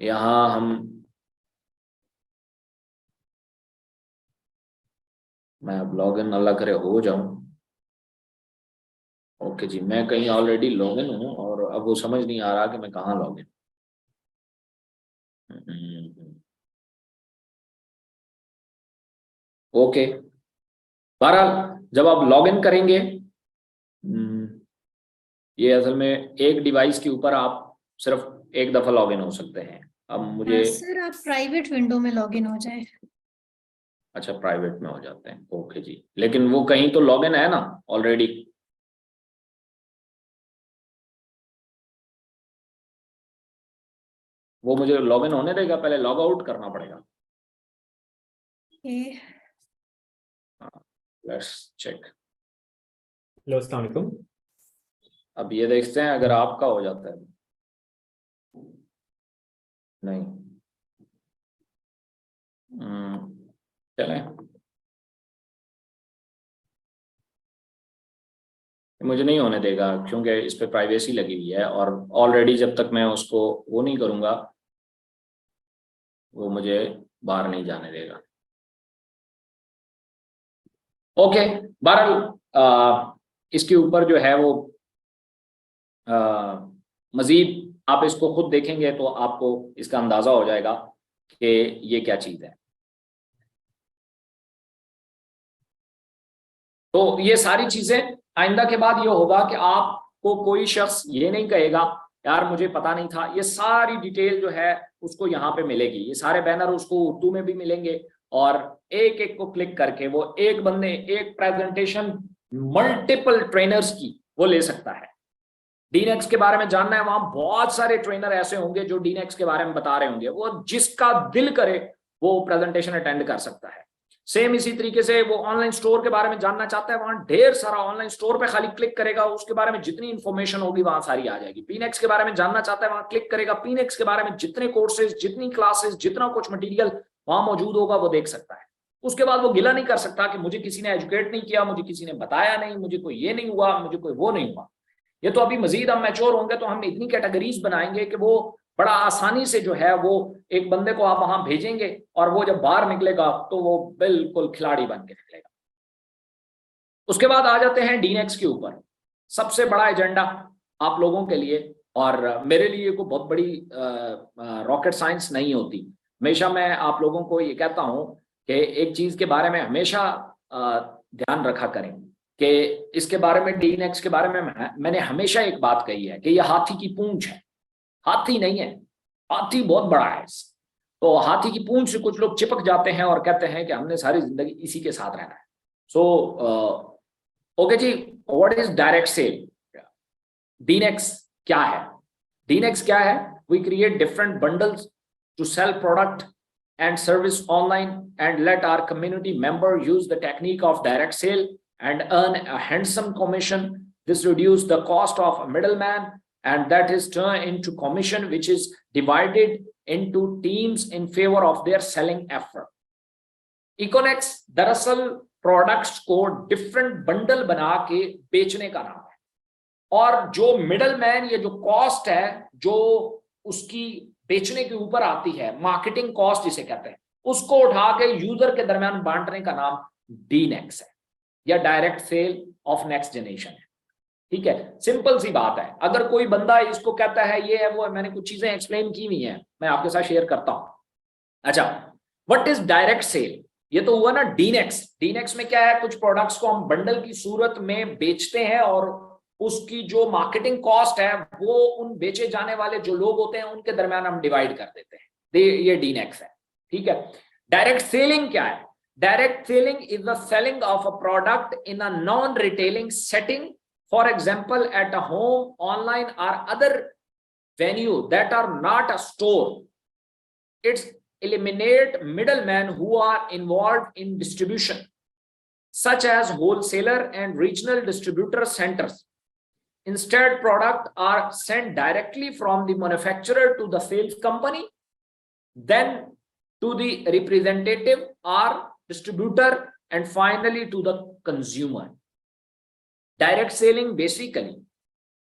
Speaker 1: यहाँ हम, मैं अब लॉगिन अल्लाह करे हो जाऊं। ओके जी, मैं कहीं ऑलरेडी लॉगिन हूँ और अब वो समझ नहीं आ रहा कि मैं कहाँ लॉगिन। ओके, बहरहाल जब आप लॉगिन करेंगे, ये असल में एक डिवाइस के ऊपर आप सिर्फ एक दफा लॉगिन हो सकते हैं। अब मुझे
Speaker 5: सर आप प्राइवेट विंडो में लॉगिन हो जाए।
Speaker 1: अच्छा, प्राइवेट में हो जाते हैं, ओके जी, लेकिन वो कहीं तो लॉगिन है ना ऑलरेडी। वो मुझे लॉगिन होने देगा, पहले लॉग आउट करना पड़ेगा। Let's check.
Speaker 4: हेलो, अस्सलाम वालेकुम।
Speaker 1: अब ये देखते हैं अगर आपका हो जाता है। नहीं, चलें, मुझे नहीं होने देगा क्योंकि इस पे प्राइवेसी लगी हुई है, और ऑलरेडी जब तक मैं उसको वो नहीं करूंगा वो मुझे बाहर नहीं जाने देगा। ओके, बहरहाल इसके ऊपर जो है वो मजीद आप इसको खुद देखेंगे तो आपको इसका अंदाजा हो जाएगा कि ये क्या चीज है। तो ये सारी चीजें आइंदा के बाद ये होगा कि आपको कोई शख्स ये नहीं कहेगा यार मुझे पता नहीं था, ये सारी डिटेल जो है उसको यहाँ पे मिलेगी, ये सारे बैनर उसको उर्दू में भी मिलेंगे, और एक एक को क्लिक करके वो एक बंदे एक प्रेजेंटेशन मल्टीपल ट्रेनर्स की वो ले सकता है। डीनेक्स के बारे में जानना है, वहां बहुत सारे ट्रेनर ऐसे होंगे जो डीनेक्स के बारे में बता रहे होंगे, वो जिसका दिल करे वो प्रेजेंटेशन अटेंड कर सकता है। सेम इसी तरीके से वो ऑनलाइन स्टोर के बारे में जानना चाहता है, वहां ढेर सारा ऑनलाइन स्टोर पे खाली क्लिक करेगा, उसके बारे में जितनी इंफॉर्मेशन होगी वहां सारी आ जाएगी। पीनेक्स के बारे में जानना चाहता है, वहां क्लिक करेगा, पीनेक्स के बारे में जितने कोर्सेज, जितनी क्लासेस, जितना कुछ मटेरियल वहां मौजूद होगा वो देख सकता है। उसके बाद वो गिला नहीं कर सकता कि मुझे किसी ने एजुकेट नहीं किया, मुझे किसी ने बताया नहीं, मुझे कोई ये नहीं हुआ, मुझे कोई वो नहीं हुआ। ये तो अभी मजीद हम मैच्योर होंगे तो हम इतनी कैटेगरीज बनाएंगे कि वो बड़ा आसानी से जो है वो एक बंदे को आप वहां भेजेंगे और वो जब बाहर निकलेगा तो वो बिल्कुल खिलाड़ी बन के निकलेगा। उसके बाद आ जाते हैं डीनेक्स के ऊपर। सबसे बड़ा एजेंडा आप लोगों के लिए और मेरे लिए को बहुत बड़ी रॉकेट साइंस नहीं होती। हमेशा मैं आप लोगों को ये कहता हूं कि एक चीज के बारे में हमेशा ध्यान रखा करें कि इसके बारे में, डीनेक्स के बारे में मैंने हमेशा एक बात कही है कि यह हाथी की पूंछ है, हाथी नहीं है। हाथी बहुत बड़ा है, तो हाथी की पूंछ से कुछ लोग चिपक जाते हैं और कहते हैं कि हमने सारी जिंदगी इसी के साथ रहना है। सो ओके जी, what is direct sale? Dinex क्या है? डीनेक्स क्या है? We create different bundles to sell product and service online and let our community member use the technique of direct sale and earn a handsome commission. This reduces the cost of a middleman and that is turned into commission which is divided into teams in favor of their selling effort. Econex दरअसल products को different bundle बना के बेचने का नाम है और जो मिडल मैन, ये जो कॉस्ट है जो उसकी बेचने के ऊपर आती है, मार्केटिंग कॉस्ट जिसे कहते हैं, उसको उठा के यूजर के दरमियान बांटने का नाम डीनेक्स है या direct sell of next generation है। ठीक है, सिंपल सी बात है। अगर कोई बंदा इसको कहता है ये है वो है, मैंने कुछ चीजें एक्सप्लेन की हुई हैं, मैं आपके साथ शेयर करता हूं। अच्छा, व्हाट इज डायरेक्ट सेल? ये तो हुआ ना डीनेक्स। डीनेक्स में क्या है? कुछ प्रोडक्ट्स को हम बंडल की सूरत में बेचते हैं और उसकी जो मार्केटिंग कॉस्ट है वो उन बेचे जाने वाले जो लोग होते हैं उनके दरमियान हम डिवाइड कर देते हैं। ये डीनेक्स है। ठीक है, डायरेक्ट सेलिंग क्या है? Direct selling is the selling of a product in a non retailing setting, for example at a home, online और other venue that are not a store. It's eliminate middlemen who are involved in distribution such as wholesaler and regional distributor centers. Instead, products are sent directly from the manufacturer to the sales company, then to the representative or distributor, and finally to the consumer. Direct selling basically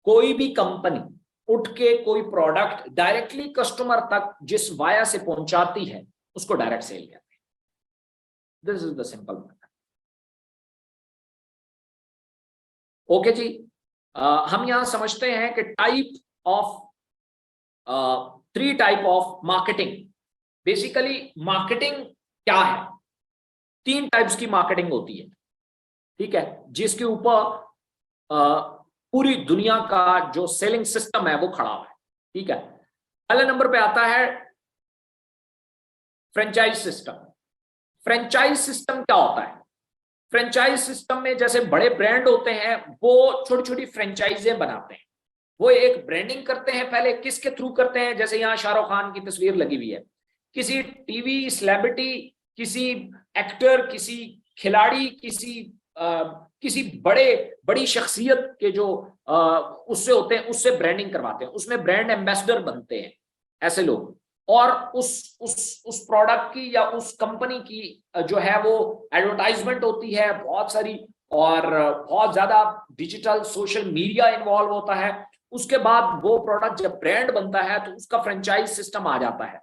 Speaker 1: कोई भी company उठ के कोई product directly customer तक जिस via से पहुंचाती है उसको डायरेक्ट सेल कहते हैं। This is the simple method. Okay जी, हम यहां समझते हैं कि type of 3 type of marketing. Basically marketing क्या है? 3 टाइप्स की मार्केटिंग होती है। ठीक है, जिसके ऊपर पूरी दुनिया का जो सेलिंग सिस्टम है वो खड़ा हुआ है। ठीक है, पहले नंबर पे आता है फ्रेंचाइज सिस्टम। फ्रेंचाइज सिस्टम क्या होता है? फ्रेंचाइज सिस्टम में जैसे बड़े ब्रांड होते हैं वो छोटी छोटी फ्रेंचाइजें बनाते हैं, वो एक ब्रांडिंग करते हैं। पहले किसके थ्रू करते हैं? जैसे यहां शाहरुख खान की तस्वीर लगी हुई है, किसी टीवी सेलिब्रिटी, किसी एक्टर, किसी खिलाड़ी, किसी बड़ी शख्सियत के जो उससे होते हैं, उससे ब्रांडिंग करवाते हैं, उसमें ब्रांड एम्बेसडर बनते हैं ऐसे लोग। और उस प्रोडक्ट की या उस कंपनी की जो है वो एडवर्टाइजमेंट होती है बहुत सारी और बहुत ज्यादा डिजिटल सोशल मीडिया इन्वॉल्व होता है। उसके बाद वो प्रोडक्ट जब ब्रांड बनता है तो उसका फ्रेंचाइज सिस्टम आ जाता है।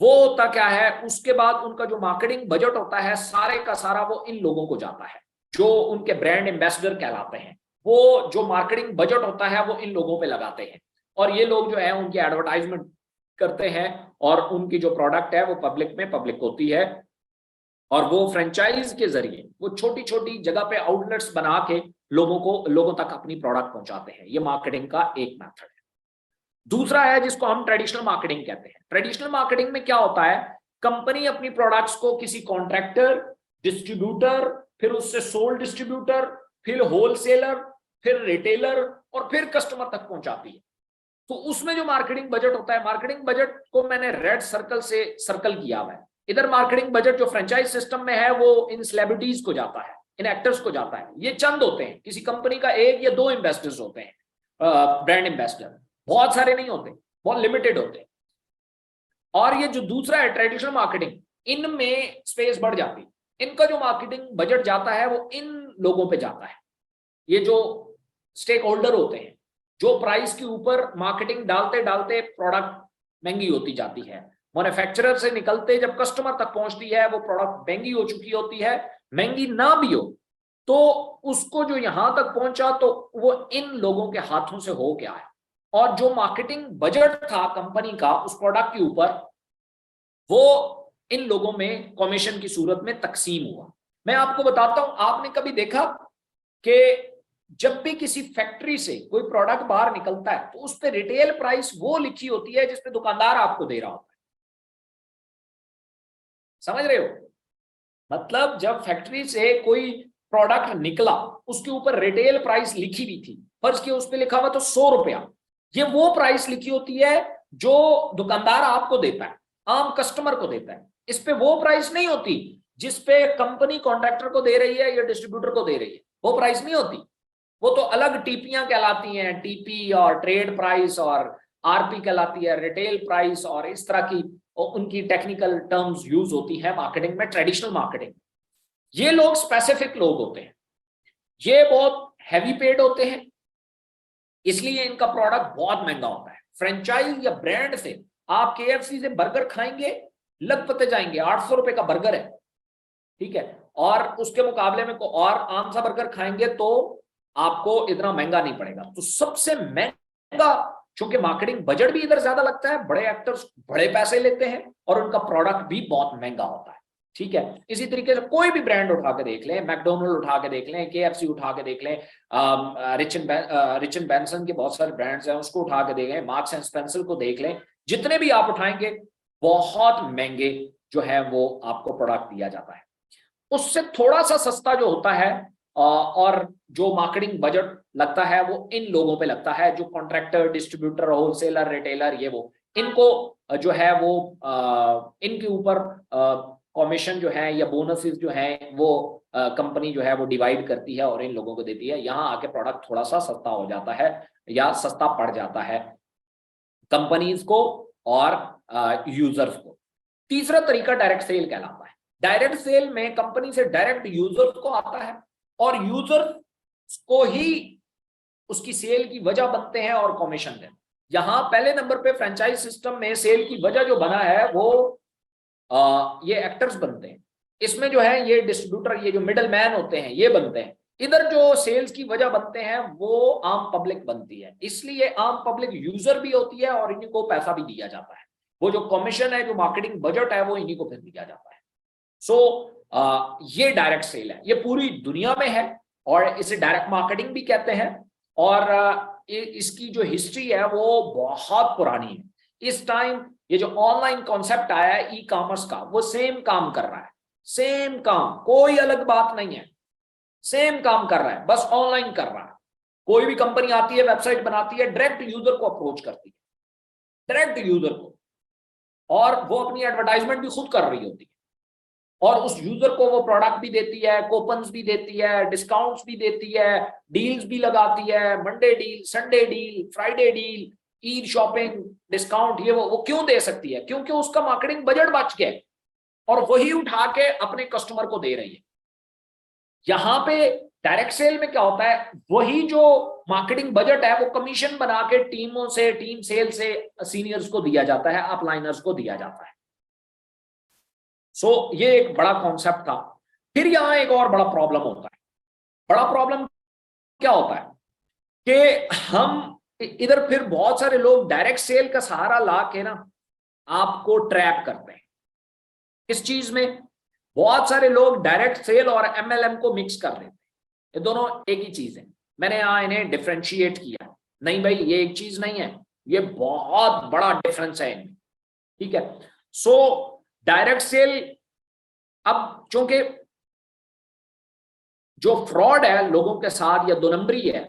Speaker 1: वो होता क्या है? उसके बाद उनका जो मार्केटिंग बजट होता है सारे का सारा वो इन लोगों को जाता है जो उनके ब्रांड एम्बेसडर कहलाते हैं। वो जो मार्केटिंग बजट होता है वो इन लोगों पे लगाते हैं और ये लोग जो है उनकी एडवर्टाइजमेंट करते हैं और उनकी जो प्रोडक्ट है वो पब्लिक होती है और वो फ्रेंचाइज के जरिए वो छोटी छोटी जगह पे आउटलेट्स बना के लोगों तक अपनी प्रोडक्ट पहुंचाते हैं। ये मार्केटिंग का एक मेथड है। दूसरा है जिसको हम ट्रेडिशनल मार्केटिंग कहते हैं। ट्रेडिशनल मार्केटिंग में क्या होता है? कंपनी अपनी प्रोडक्ट्स को किसी कॉन्ट्रैक्टर, डिस्ट्रीब्यूटर, फिर उससे सोल डिस्ट्रीब्यूटर, फिर होलसेलर, फिर रिटेलर और फिर कस्टमर तक पहुंचाती है। तो उसमें जो मार्केटिंग बजट होता है, मार्केटिंग बजट को मैंने रेड सर्कल से सर्कल किया हुआ है। इधर मार्केटिंग बजट जो फ्रेंचाइज सिस्टम में है वो इन सेलिब्रिटीज को जाता है, इन एक्टर्स को जाता है। ये चंद होते हैं, किसी कंपनी का 1 या 2 इन्वेस्टर्स होते हैं, ब्रांड इन्वेस्टर, बहुत सारे नहीं होते, बहुत लिमिटेड होते हैं। और ये जो दूसरा है ट्रेडिशनल मार्केटिंग, इनमें स्पेस बढ़ जाती है। इनका जो मार्केटिंग बजट जाता है वो इन लोगों पे जाता है, ये जो स्टेक होल्डर होते हैं, जो प्राइस के ऊपर मार्केटिंग डालते डालते प्रोडक्ट महंगी होती जाती है। मैन्युफैक्चरर से निकलते जब कस्टमर तक पहुंचती है वो प्रोडक्ट महंगी हो चुकी होती है, महंगी ना भी हो तो उसको जो यहां तक पहुंचा तो वो इन लोगों के हाथों से हो गया है। और जो मार्केटिंग बजट था कंपनी का उस प्रोडक्ट के ऊपर, वो इन लोगों में कमीशन की सूरत में तकसीम हुआ। मैं आपको बताता हूं, आपने कभी देखा कि जब भी किसी फैक्ट्री से कोई प्रोडक्ट बाहर निकलता है तो उस पर रिटेल प्राइस वो लिखी होती है जिसपे दुकानदार आपको दे रहा होता है, समझ रहे हो? मतलब जब फैक्ट्री से कोई प्रोडक्ट निकला उसके ऊपर रिटेल प्राइस लिखी हुई थी, फर्ज किया उस पर लिखा हुआ तो 100 रुपया, ये वो प्राइस लिखी होती है जो दुकानदार आपको देता है, आम कस्टमर को देता है। इस पे वो प्राइस नहीं होती जिसपे कंपनी कॉन्ट्रैक्टर को दे रही है या डिस्ट्रीब्यूटर को दे रही है, वो प्राइस नहीं होती। वो तो अलग टीपियां कहलाती हैं, टीपी और ट्रेड प्राइस और आरपी कहलाती है, रिटेल प्राइस, और इस तरह की उनकी टेक्निकल टर्म्स यूज होती है मार्केटिंग में, ट्रेडिशनल मार्केटिंग। ये लोग स्पेसिफिक लोग होते हैं, ये बहुत हैवी पेड होते हैं, इसलिए इनका प्रोडक्ट बहुत महंगा होता है। फ्रेंचाइज या ब्रांड से आप केएफसी से बर्गर खाएंगे, लखपते जाएंगे, 800 रुपए का बर्गर है, ठीक है, और उसके मुकाबले में को और आम सा बर्गर खाएंगे तो आपको इतना महंगा नहीं पड़ेगा। तो सबसे महंगा, क्योंकि मार्केटिंग बजट भी इधर ज्यादा लगता है, बड़े एक्टर्स बड़े पैसे लेते हैं और उनका प्रोडक्ट भी बहुत महंगा होता है, ठीक है। इसी तरीके से कोई भी ब्रांड उठा के देख लें, मैकडोनल्ड उठा के देख लें, केएफसी उठा के देख लें, रिच एंड बेंसन के बहुत सारे ब्रांड्स हैं उसको उठा के देखें, मार्क्स एंड स्पेंसर को देख लें, जितने भी आप उठाएंगे बहुत महंगे जो है वो आपको प्रोडक्ट दिया जाता है। उससे थोड़ा सा सस्ता जो होता है और जो मार्केटिंग बजट लगता है वो इन लोगों पे लगता है, जो कॉन्ट्रैक्टर, डिस्ट्रीब्यूटर, होलसेलर, रिटेलर, ये वो इनको जो है वो इनके ऊपर कमीशन जो है या बोनसेस जो है वो कंपनी जो है वो डिवाइड करती है और इन लोगों को देती है। यहाँ आके प्रोडक्ट थोड़ा सा सस्ता हो जाता है या सस्ता पड़ जाता है कंपनीज को और यूजर्स को। तीसरा तरीका डायरेक्ट सेल कहलाता है। डायरेक्ट सेल में कंपनी से डायरेक्ट यूजर्स को आता है और यूजर्स को ही उसकी सेल की वजह बनते हैं और कमीशन देते हैं। यहां पहले नंबर पे फ्रेंचाइज सिस्टम में सेल की वजह जो बना है वो ये एक्टर्स बनते हैं। इसमें जो है ये डिस्ट्रीब्यूटर, ये जो मिडल मैन होते हैं ये बनते हैं। इधर जो सेल्स की वजह बनते हैं वो आम पब्लिक बनती है, इसलिए आम पब्लिक यूजर भी होती है और इन्हीं को पैसा भी दिया जाता है। वो जो कमीशन है, जो मार्केटिंग बजट है, वो इन्हीं को फिर दिया जाता है। सो ये डायरेक्ट सेल है, ये पूरी दुनिया में है और इसे डायरेक्ट मार्केटिंग भी कहते हैं। और इसकी जो हिस्ट्री है वो बहुत पुरानी है। इस टाइम ये जो ऑनलाइन कॉन्सेप्ट आया है ई कॉमर्स का, वो सेम काम कर रहा है, सेम काम, कोई अलग बात नहीं है, सेम काम कर रहा है, बस ऑनलाइन कर रहा है। कोई भी कंपनी आती है, वेबसाइट बनाती है, डायरेक्ट यूजर को अप्रोच करती है, डायरेक्ट यूजर को, और वो अपनी एडवर्टाइजमेंट भी खुद कर रही होती है और उस यूजर को वो प्रोडक्ट भी देती है, कूपन्स भी देती है, डिस्काउंट्स भी देती है, डील्स भी लगाती है, Monday deal, Sunday deal, Friday deal, Eid shopping discount, ये वो क्यों दे सकती है? क्योंकि उसका मार्केटिंग बजट बच गया और वही उठा के अपने कस्टमर को दे रही है। यहां पे डायरेक्ट सेल में क्या होता है, वही जो मार्केटिंग बजट है वो कमीशन बना के टीमों से, टीम सेल से सीनियर्स को दिया जाता है, अपलाइनर्स को दिया जाता है। सो ये एक बड़ा कॉन्सेप्ट था। फिर यहां एक और बड़ा प्रॉब्लम होता है। बड़ा प्रॉब्लम क्या होता है कि हम इधर फिर बहुत सारे लोग डायरेक्ट सेल का सहारा ला के ना आपको ट्रैप करते हैं। इस चीज में बहुत सारे लोग डायरेक्ट सेल और एमएलएम को मिक्स कर लेते हैं। ये दोनों एक ही चीज है। मैंने यहां इन्हें डिफरेंशिएट किया, नहीं भाई ये एक चीज नहीं है, ये बहुत बड़ा डिफरेंस है इनमें, ठीक है। सो डायरेक्ट सेल, अब चूंकि जो फ्रॉड है लोगों के साथ या दो नंबरी है,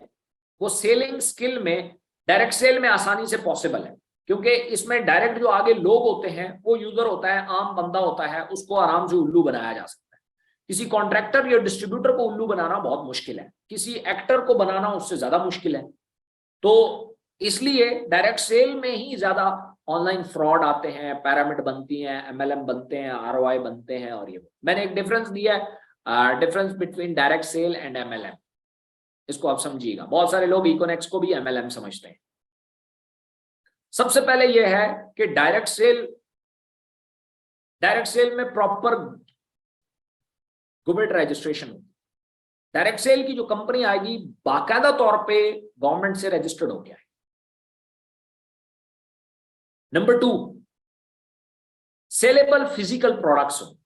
Speaker 1: वो सेलिंग स्किल में डायरेक्ट सेल में आसानी से पॉसिबल है, क्योंकि इसमें डायरेक्ट जो आगे लोग होते हैं वो यूजर होता है, आम बंदा होता है, उसको आराम से उल्लू बनाया जा सकता है। किसी कॉन्ट्रैक्टर या डिस्ट्रीब्यूटर को उल्लू बनाना बहुत मुश्किल है, किसी एक्टर को बनाना उससे ज्यादा मुश्किल है। तो इसलिए डायरेक्ट सेल में ही ज्यादा ऑनलाइन फ्रॉड आते हैं, पैरामिड बनती हैं, एमएलएम बनते हैं, आरओआई बनते हैं। और ये मैंने एक डिफरेंस दिया है, difference between direct sell and MLM, इसको आप समझिएगा। बहुत सारे लोग इकोनेक्स को भी एमएलएम समझते हैं। सबसे पहले यह है कि डायरेक्ट सेल में प्रॉपर गवर्नमेंट रजिस्ट्रेशन होती है। डायरेक्ट सेल की जो कंपनी आएगी बाकायदा तौर पे गवर्नमेंट से रजिस्टर्ड हो गया है। नंबर 2, सेलेबल फिजिकल प्रोडक्ट्स हो,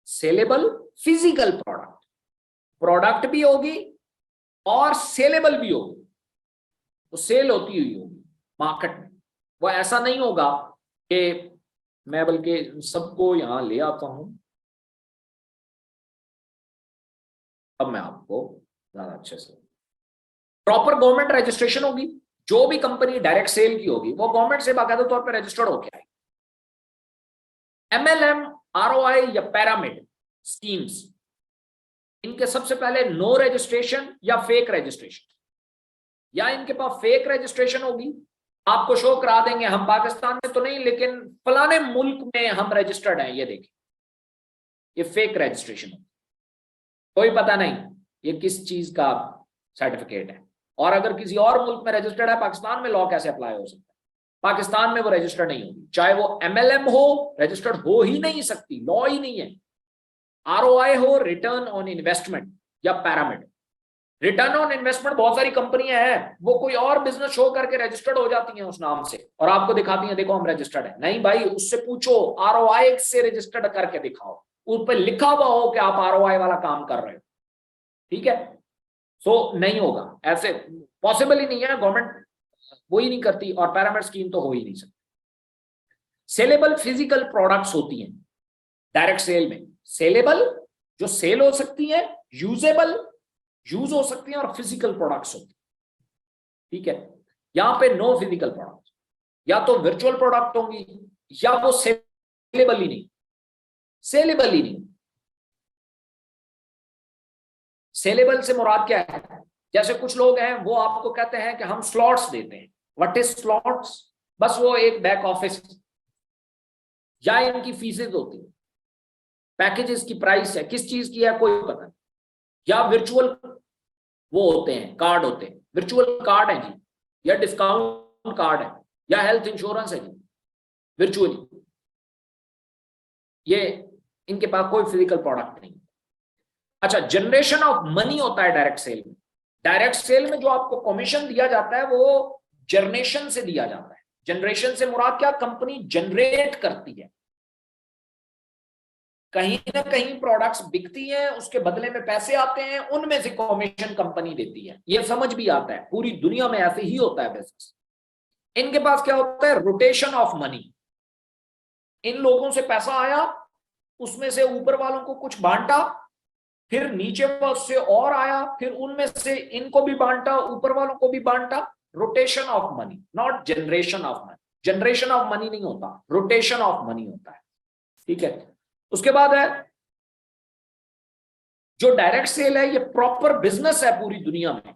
Speaker 1: सेलेबल फिजिकल प्रोडक्ट भी होगी और सेलेबल भी होगी, तो सेल होती हुई होगी मार्केट में। वो ऐसा नहीं होगा कि मैं बल्कि सबको यहां ले आता हूं, अब मैं आपको ज्यादा अच्छे से, प्रॉपर गवर्नमेंट रजिस्ट्रेशन होगी। जो भी कंपनी डायरेक्ट सेल की होगी वो गवर्नमेंट से बाकायदा तौर पर रजिस्टर्ड हो गया है। एमएलएम, आरओआई या पैरामिड स्कीम्स, इनके सबसे पहले नो रजिस्ट्रेशन या फेक रजिस्ट्रेशन, या इनके पास फेक रजिस्ट्रेशन होगी, आपको शो करा देंगे हम पाकिस्तान में तो नहीं लेकिन फलाने मुल्क में हम रजिस्टर्ड हैं, ये देखिए, ये फेक रजिस्ट्रेशन है, कोई पता नहीं ये किस चीज का सर्टिफिकेट है। और अगर किसी और मुल्क में रजिस्टर्ड है, पाकिस्तान में लॉ कैसे अप्लाई हो सकता है? पाकिस्तान में वो रजिस्टर्ड नहीं होगी, चाहे वो एमएलएम हो, रजिस्टर्ड हो ही नहीं सकती, लॉ ही नहीं है। आरओआई हो, रिटर्न ऑन इन्वेस्टमेंट, या पैरामिड। रिटर्न ऑन इन्वेस्टमेंट बहुत सारी कंपनियां हैं, वो कोई और बिजनेस शो करके रजिस्टर्ड हो जाती हैं उस नाम से और आपको दिखाती हैं देखो हम रजिस्टर्ड है। नहीं भाई, उससे पूछो, आरओआई से रजिस्टर्ड करके दिखाओ, उस पर लिखा हुआ हो कि आप आरओआई वाला काम कर रहे हो, ठीक है? सो नहीं होगा, ऐसे पॉसिबल ही नहीं है, गवर्नमेंट वो ही नहीं करती, और पैरामिड स्कीम तो हो ही नहीं सकती। सेलेबल फिजिकल प्रोडक्ट्स होती हैं डायरेक्ट सेल में, सेलेबल जो सेल हो सकती है, यूजेबल यूज हो सकती हैं, और फिजिकल प्रोडक्ट्स होती हैं, ठीक है? यहां पे नो फिजिकल प्रोडक्ट, या तो वर्चुअल प्रोडक्ट होंगी या वो सेलेबल ही नहीं, सेलेबल ही नहीं। सेलेबल से मुराद क्या है? जैसे कुछ लोग हैं वो आपको कहते हैं कि हम स्लॉट्स देते हैं। What is slots? बस वो एक बैक ऑफिस, या इनकी फीसेज होती है, पैकेजेस की प्राइस है, किस चीज की है कोई पता नहीं, या वर्चुअल वो होते हैं, कार्ड होते हैं, वर्चुअल कार्ड है जी, या डिस्काउंट कार्ड है, या हेल्थ इंश्योरेंस है जी, वर्चुअली। ये इनके पास कोई फिजिकल प्रोडक्ट नहीं। अच्छा, जनरेशन ऑफ मनी होता है डायरेक्ट सेल में। डायरेक्ट सेल में जो आपको कमीशन दिया जाता है वो जनरेशन से दिया जाता है। जनरेशन से मुराद क्या? कंपनी जनरेट करती है, कहीं ना कहीं प्रोडक्ट्स बिकती हैं, उसके बदले में पैसे आते हैं, उनमें से कमीशन कंपनी देती है। ये समझ भी आता है, पूरी दुनिया में ऐसे ही होता है बिजनेस। इनके पास क्या होता है? Rotation of money. इन लोगों से पैसा आया, उसमें से ऊपर वालों को कुछ बांटा, फिर नीचे से और आया, फिर उनमें से इनको भी बांटा, ऊपर वालों को भी बांटा। Rotation of money, not generation of money. Generation of money नहीं होता, रोटेशन ऑफ मनी होता है, ठीक है? उसके बाद है जो डायरेक्ट सेल है, ये प्रॉपर बिजनेस है पूरी दुनिया में।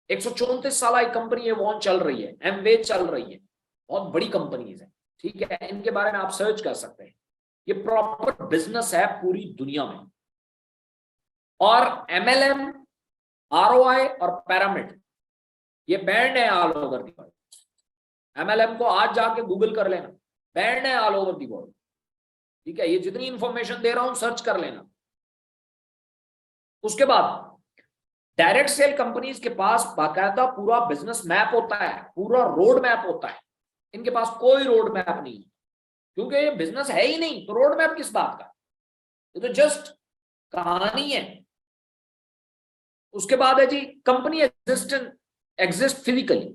Speaker 1: 134 साल कंपनी है, वो चल रही है, एमवे चल रही है, बहुत बड़ी कंपनीज है, ठीक है? इनके बारे में आप सर्च कर सकते हैं। ये प्रॉपर बिजनेस है पूरी दुनिया में। और एमएलएम, आरओआई और पैरामिड ये बैंड है all over the world. MLM को आज जाके गूगल कर लेना, बैंड है ऑल ओवर दी वर्ल्ड, ठीक है? ये जितनी इंफॉर्मेशन दे रहा हूं सर्च कर लेना। उसके बाद डायरेक्ट सेल कंपनीज के पास बाकायदा पूरा बिजनेस मैप होता है, पूरा रोड मैप होता है। इनके पास कोई रोड मैप नहीं, क्योंकि ये बिजनेस है ही नहीं, तो रोड मैप किस बात का? ये तो जस्ट कहानी है। उसके बाद है जी company exist physically.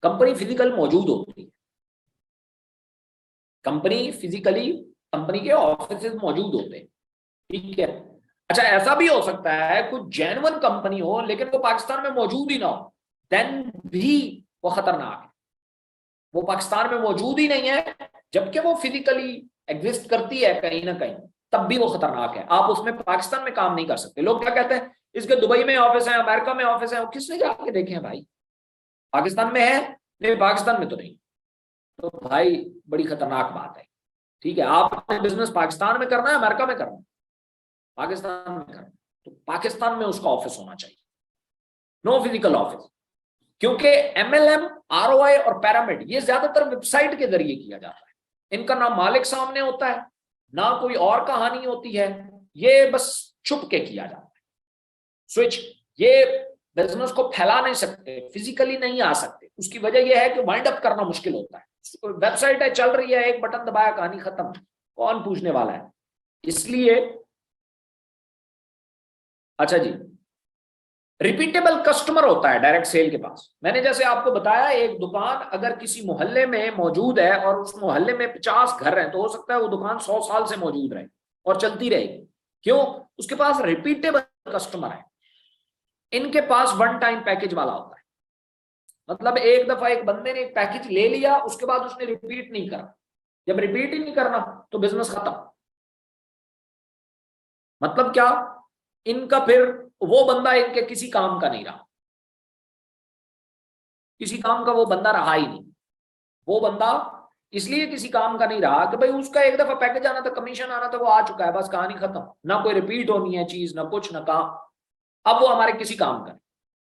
Speaker 1: Company physical मौजूद होती है, कंपनी फिजिकली, कंपनी के ऑफिस मौजूद होते हैं, ठीक है? अच्छा, ऐसा भी हो सकता है कुछ जेन्युइन कंपनी हो लेकिन वो पाकिस्तान में मौजूद ही ना हो, देन भी वो खतरनाक है। वो पाकिस्तान में मौजूद ही नहीं है, जबकि वो फिजिकली एग्जिस्ट करती है कहीं ना कहीं, तब भी वो खतरनाक है। आप उसमें पाकिस्तान में काम नहीं कर सकते। लोग क्या कहते हैं, इसके दुबई में ऑफिस है, अमेरिका में ऑफिस है, किसने जाके देखे हैं भाई? पाकिस्तान में है? नहीं, पाकिस्तान में तो नहीं। तो भाई बड़ी खतरनाक बात है। ठीक है, आपने बिजनेस पाकिस्तान में करना है, अमेरिका में करना है, पाकिस्तान में करना है, तो पाकिस्तान में उसका ऑफिस होना चाहिए, नो फिजिकल ऑफिस। क्योंकि MLM, ROI और पिरामिड ये ज्यादातर वेबसाइट के जरिए किया जाता है। इनका ना मालिक सामने होता है, ना कोई और कहानी होती है, ये बस छुप के किया जाता है। स्विच, ये बिजनेस को फैला नहीं सकते, फिजिकली नहीं आ सकते। उसकी वजह यह है कि वाइंड अप करना मुश्किल होता है। वेबसाइट है, चल रही है, एक बटन दबाया, कहानी खत्म, कौन पूछने वाला है? इसलिए अच्छा जी, रिपीटेबल कस्टमर होता है डायरेक्ट सेल के पास। मैंने जैसे आपको बताया, एक दुकान अगर किसी मोहल्ले में मौजूद है और उस मोहल्ले में 50 घर हैं, तो हो सकता है वो दुकान 100 साल से मौजूद रहे और चलती रहेगी। क्यों? उसके पास रिपीटेबल कस्टमर है। इनके पास वन टाइम पैकेज वाला होता है, मतलब एक दफा एक बंदे ने एक पैकेज ले लिया, उसके बाद उसने रिपीट नहीं करा। जब रिपीट ही नहीं करना तो बिजनेस खत्म। मतलब क्या? इनका फिर वो बंदा इनके किसी काम का नहीं रहा, किसी काम का वो बंदा रहा ही नहीं। वो बंदा इसलिए किसी काम का नहीं रहा कि भाई उसका एक दफा पैकेज आना था, कमीशन आना था, वो आ चुका है, बस कहानी खत्म। ना कोई रिपीट होनी है चीज, ना कुछ, ना काम। अब वो हमारे किसी काम का नहीं।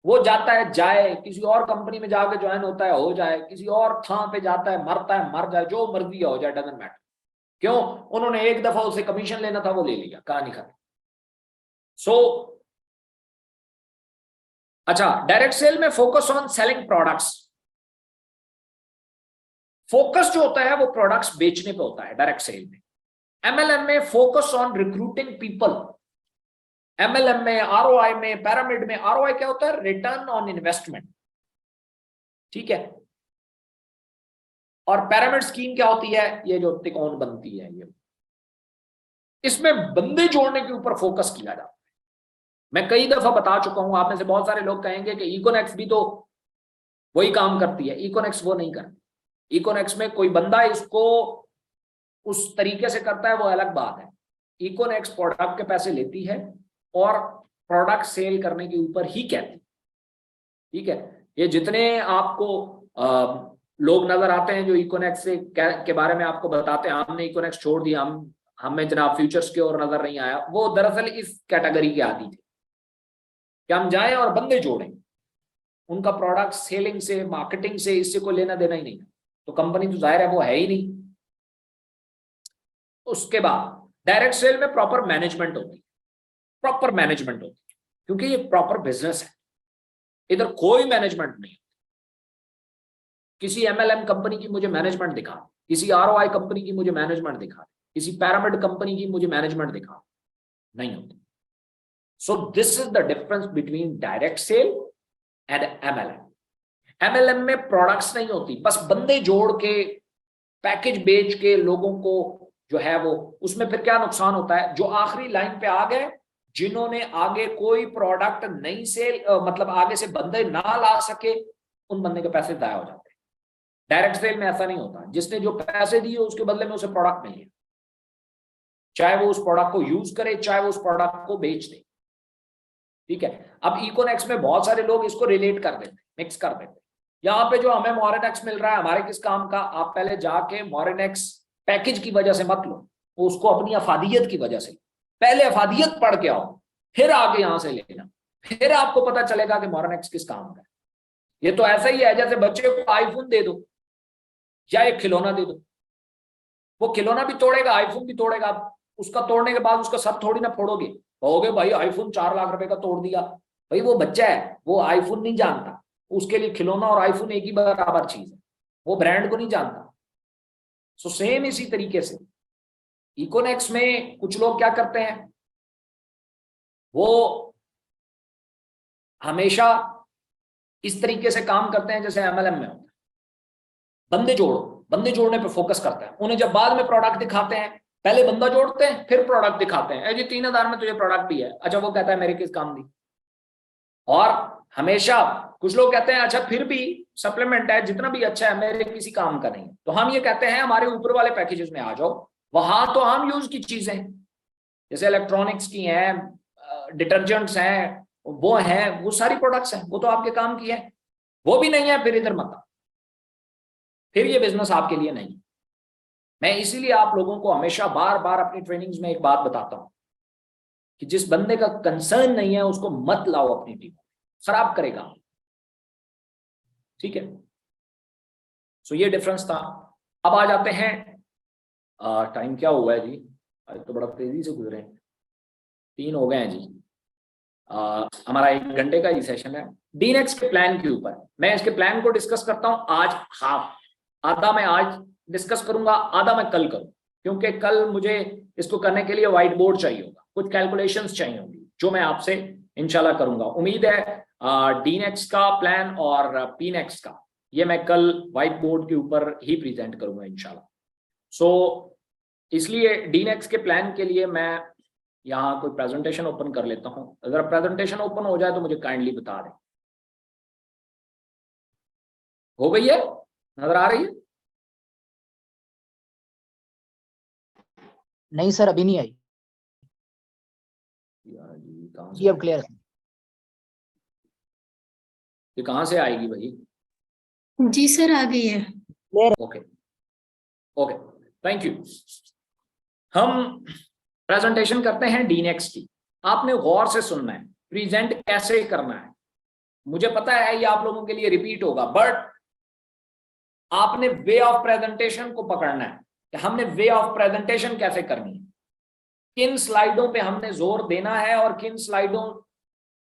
Speaker 1: वो जाता है, जाए किसी और कंपनी में जाके ज्वाइन होता है, हो जाए, किसी और थां पे जाता है, मरता है, मर जाए, जो मर्जी हो जाए, डजंट मैटर। क्यों? उन्होंने एक दफा उसे कमीशन लेना था, वो ले लिया, कहानी खत्म। अच्छा, डायरेक्ट सेल में focus on selling products. Focus जो होता है वो प्रोडक्ट्स बेचने पे होता है डायरेक्ट सेल में। MLM में focus on recruiting people. MLM में, ROI में, पिरामिड में, ROI क्या होता है? Return on investment. ठीक है, और पिरामिड स्कीम क्या होती है? ये जो त्रिकोण बनती है, ये इसमें बंदे जोड़ने के ऊपर फोकस किया जाता है। मैं कई दफा बता चुका हूं, आप में से बहुत सारे लोग कहेंगे कि इकोनेक्स भी तो वही काम करती है। इकोनेक्स वो नहीं करती। इकोनेक्स में कोई बंदा इसको उस तरीके से करता है, वो अलग बात है। इकोनेक्स प्रोडक्ट के पैसे लेती है और प्रोडक्ट सेल करने के ऊपर ही कहती है। ठीक है, ये जितने आपको लोग नजर आते हैं जो इकोनेक्स से के बारे में आपको बताते हैं, हमने इकोनेक्स छोड़ दिया, हमें जनाब फ्यूचर्स की ओर नजर नहीं आया, वो दरअसल इस कैटेगरी के आदि थे कि हम जाएं और बंदे जोड़ें। उनका प्रोडक्ट सेलिंग से, मार्केटिंग से, इससे कोई लेना देना ही नहीं, तो कंपनी तो जाहिर है वो है ही नहीं। उसके बाद डायरेक्ट सेल में प्रॉपर मैनेजमेंट होती है, प्रॉपर मैनेजमेंट होती है, क्योंकि ये प्रॉपर बिजनेस है, इधर कोई मैनेजमेंट नहीं। किसी MLM कंपनी की मुझे मैनेजमेंट दिखा, किसी ROI कंपनी की मुझे मैनेजमेंट दिखा, किसी पिरामिड कंपनी की मुझे मैनेजमेंट दिखा, नहीं होती। So this is the difference between direct sell and MLM। MLM में प्रोडक्ट्स नहीं होती, बस बंदे जोड़ के, पैकेज बेच के लोगों को जो है वो, उसमें फिर क्या नुकसान होता है? जो आखिरी लाइन पे आ गए, जिन्होंने आगे कोई प्रोडक्ट नहीं सेल, मतलब आगे से बंदे ना ला सके, उन बंदे के पैसे दाया हो जाते हैं। डायरेक्ट सेल में ऐसा नहीं होता, जिसने जो पैसे दिए उसके बदले में उसे प्रोडक्ट मिल गया, चाहे वो उस प्रोडक्ट को यूज करे, चाहे वो उस प्रोडक्ट को बेच दे। ठीक है, अब इकोनेक्स में बहुत सारे लोग इसको रिलेट कर देते, मिक्स कर देते। यहाँ पे जो हमें मोरेनेक्स मिल रहा है, हमारे किस काम का? आप पहले जाके मोरेनेक्स पैकेज की वजह से मत लो, उसको अपनी अफादियत की वजह से, पहले अफादियत पढ़ के आओ, फिर आगे यहां से लेना, फिर आपको पता चलेगा कि मोरेनेक्स किस काम का है। ये तो ऐसा ही है जैसे बच्चे को आईफोन दे दो या एक खिलौना दे दो, वो खिलौना भी तोड़ेगा, आईफोन भी तोड़ेगा। उसका तोड़ने के बाद उसका सर थोड़ी ना फोड़ोगे, कहोगे भाई आईफोन 4 लाख रुपए का तोड़ दिया। भाई वो बच्चा है, वो आईफोन नहीं जानता, उसके लिए खिलौना और आईफोन एक ही बराबर चीज है, वो ब्रांड को नहीं जानता। सो सेम इसी तरीके से इकोनेक्स में कुछ लोग क्या करते हैं, वो हमेशा इस तरीके से काम करते हैं जैसे MLM में होता है, बंदे जोड़ो, बंदे जोड़ने पे फोकस करते हैं। उन्हें जब बाद में प्रोडक्ट दिखाते हैं, पहले बंदा जोड़ते हैं, फिर प्रोडक्ट दिखाते हैं, जी 3000 में तुझे प्रोडक्ट भी है, अच्छा वो कहता है मेरे किस काम दी। और हमेशा कुछ लोग कहते हैं अच्छा फिर भी सप्लीमेंट है, जितना भी अच्छा है, मेरे किसी काम का नहीं। तो हम ये कहते हैं हमारे ऊपर वाले पैकेजेस में आ जाओ, वहां तो हम यूज की चीजें जैसे इलेक्ट्रॉनिक्स की हैं, डिटर्जेंट्स हैं, वो हैं, वो सारी प्रोडक्ट्स हैं, वो तो आपके काम की है। वो भी नहीं है, फिर इधर मत आओ, फिर ये बिजनेस आपके लिए नहीं। मैं इसीलिए आप लोगों को हमेशा बार बार अपनी ट्रेनिंग्स में एक बात बताता हूं कि जिस बंदे का कंसर्न नहीं है उसको मत लाओ अपनी टीम, खराब करेगा। ठीक है, सो ये डिफरेंस था। अब आ जाते हैं, टाइम क्या हुआ है जी, आज तो बड़ा तेजी से गुजरे, 3 हो गए हैं जी। हमारा 1 घंटे का ही सेशन है। डीनेक्स के प्लान के ऊपर मैं इसके प्लान को डिस्कस करता हूं आज। हाफ आधा मैं आज डिस्कस करूंगा, आधा मैं कल करूं, क्योंकि कल मुझे इसको करने के लिए व्हाइट बोर्ड चाहिए होगा, कुछ कैलकुलेशंस चाहिए होंगी, जो मैं आपसे इंशाल्लाह करूंगा। उम्मीद है डीनेक्स का प्लान और पीनेक्स का ये मैं कल व्हाइट बोर्ड के ऊपर ही प्रेजेंट करूंगा इंशाल्लाह। सो इसलिए डीनेक्स के प्लान के लिए मैं यहाँ कोई प्रेजेंटेशन ओपन कर लेता हूँ। अगर प्रेजेंटेशन ओपन हो जाए तो मुझे काइंडली बता दें। हो गई है, नजर आ रही है?
Speaker 3: नहीं सर, अभी नहीं आई।
Speaker 1: यार जी कहाँ
Speaker 3: जी
Speaker 1: से,
Speaker 3: अब क्लियर है।
Speaker 1: ये कहाँ से आएगी भाई?
Speaker 5: जी सर, आ गई है।
Speaker 1: Okay okay, thank you. हम प्रेजेंटेशन करते हैं डीनेक्स की। आपने गौर से सुनना है, प्रेजेंट कैसे करना है। मुझे पता है ये आप लोगों के लिए रिपीट होगा, बट आपने वे ऑफ प्रेजेंटेशन को पकड़ना है कि हमने वे ऑफ प्रेजेंटेशन कैसे करनी है, किन स्लाइडों पे हमने जोर देना है और किन स्लाइडों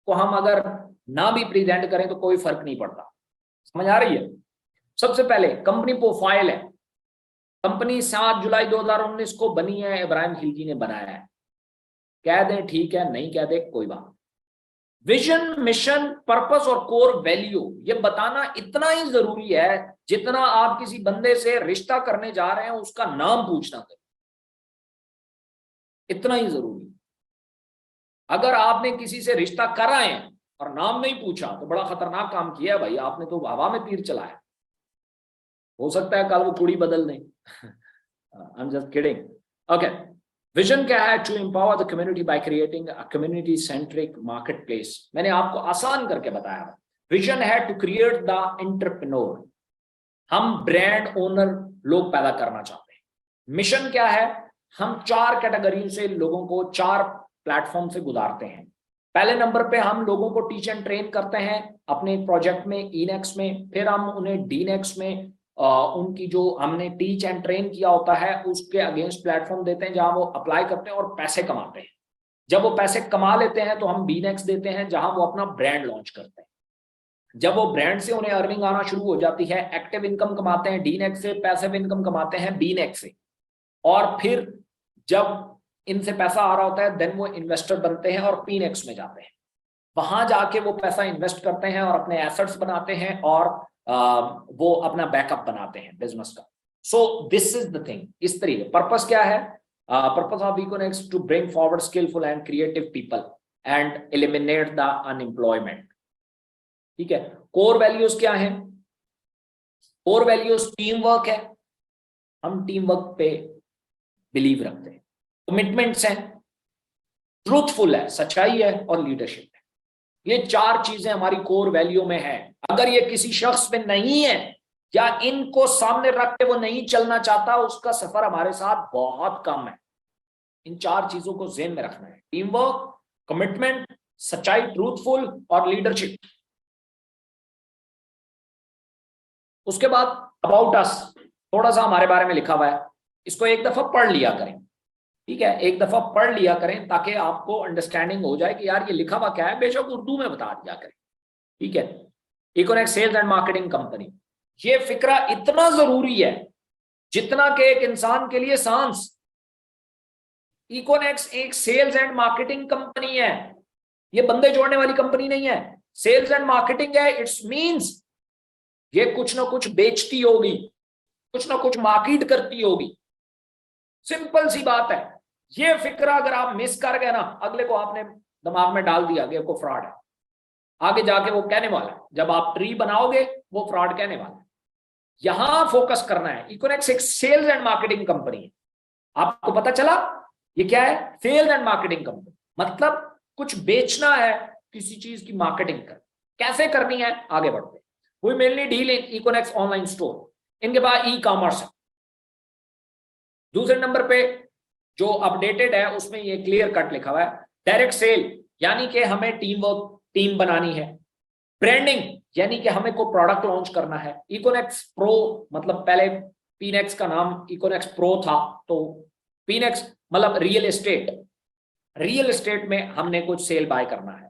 Speaker 1: को हम अगर ना भी प्रेजेंट करें तो कोई फर्क नहीं पड़ता। समझ आ रही है? सबसे पहले कंपनी प्रोफाइल है। कंपनी 7 जुलाई 2019 को बनी है, इब्राहिम खिलजी ने बनाया है। कह दें ठीक है, नहीं कह दे कोई बात। विजन, मिशन, पर्पस और कोर वैल्यू ये बताना इतना ही जरूरी है जितना आप किसी बंदे से रिश्ता करने जा रहे हैं उसका नाम पूछना करें, इतना ही जरूरी। अगर आपने किसी से रिश्ता करा है और नाम नहीं पूछा तो बड़ा खतरनाक काम किया है भाई, आपने तो हवा में तीर चलाया। हो सकता है कल वो कुड़ी बदल दें। I am just kidding. Okay, vision क्या है? To empower the community by creating a community centric market place. मैंने आपको आसान करके बताया। विजन है टू क्रिएट द एंटरप्रेन्योर, हम ब्रांड ओनर लोग पैदा करना चाहते हैं। मिशन क्या है? हम 4 कैटेगरी से लोगों को 4 प्लेटफॉर्म से गुजारते हैं। पहले नंबर पे हम लोगों को टीच एंड ट्रेन करते हैं अपने प्रोजेक्ट में, ईनेक्स में। फिर हम उन्हें डीनेक्स में उनकी जो हमने टीच एंड ट्रेन किया होता है उसके अगेंस्ट प्लेटफॉर्म देते हैं जहां वो अप्लाई करते हैं और पैसे कमाते हैं। जब वो पैसे कमा लेते हैं तो हम बीनेक्स देते हैं जहां वो अपना ब्रांड लॉन्च करते हैं। जब वो ब्रांड से उन्हें अर्निंग आना शुरू हो जाती है, एक्टिव इनकम कमाते हैं डीनेक्स से, पैसिव इनकम कमाते हैं बीनेक्स से। और फिर जब इनसे पैसा आ रहा होता है देन वो इन्वेस्टर बनते हैं और पीनेक्स में जाते हैं। वहां जाके वो पैसा इन्वेस्ट करते हैं और अपने एसेट्स बनाते हैं और वो अपना बैकअप बनाते हैं बिजनेस का। So this is the thing. इस तरीके पर्पस क्या है? Purpose of Econex to bring forward skilful and creative people and eliminate the unemployment. ठीक है। कोर वैल्यूज क्या है? कोर वैल्यूज टीम वर्क है, हम टीम वर्क पे बिलीव रखते हैं। कमिटमेंट्स हैं, ट्रूथफुल है, सच्चाई है और लीडरशिप है। ये 4 चीजें हमारी कोर वैल्यू में है। अगर ये किसी शख्स में नहीं है या इनको सामने रख के वो नहीं चलना चाहता, उसका सफर हमारे साथ बहुत कम है। इन 4 चीजों को ज़हन में रखना है, टीम वर्क, कमिटमेंट, सच्चाई, ट्रूथफुल और लीडरशिप। उसके बाद अबाउट अस, थोड़ा सा हमारे बारे में लिखा हुआ है, इसको एक दफा पढ़ लिया करें। ठीक है, एक दफा पढ़ लिया करें ताकि आपको अंडरस्टैंडिंग हो जाए कि यार ये लिखा हुआ क्या है। बेशक उर्दू में बता दिया करें। ठीक है। Econex sales and marketing company, ये फिक्रा इतना जरूरी है जितना कि एक इंसान के लिए सांस। इकोनेक्स एक सेल्स एंड मार्केटिंग कंपनी है, ये बंदे जोड़ने वाली कंपनी नहीं है। सेल्स एंड मार्केटिंग है, इट्स मींस ये कुछ ना कुछ बेचती होगी, कुछ ना कुछ मार्केट करती होगी। सिंपल सी बात है। ये फिक्रा अगर आप मिस कर गए ना, अगले को आपने दिमाग में डाल दिया कि को फ्रॉड है, आगे जाके वो कहने वाला है। जब आप ट्री बनाओगे वो फ्रॉड कहने वाला है। यहां फोकस करना है। इकोनेक्स एक सेल्स एंड मार्केटिंग कंपनी है। आपको पता चला ये क्या है? सेल्स एंड मार्केटिंग कंपनी, मतलब कुछ बेचना है, किसी चीज की मार्केटिंग कर, कैसे करनी है आगे बढ़ते हैं। We mainly deal in Econex online store. इनके पास ई कॉमर्स है। दूसरे नंबर पे जो अपडेटेड है उसमें ये क्लियर कट लिखा हुआ है डायरेक्ट सेल, यानी कि हमें टीम बनानी है। ब्रांडिंग, यानी कि हमें कोई प्रोडक्ट लॉन्च करना है। इकोनेक्स प्रो, मतलब पहले पीनेक्स का नाम इकोनेक्स प्रो था, तो पीनेक्स मतलब रियल एस्टेट में हमने कुछ सेल बाय करना है।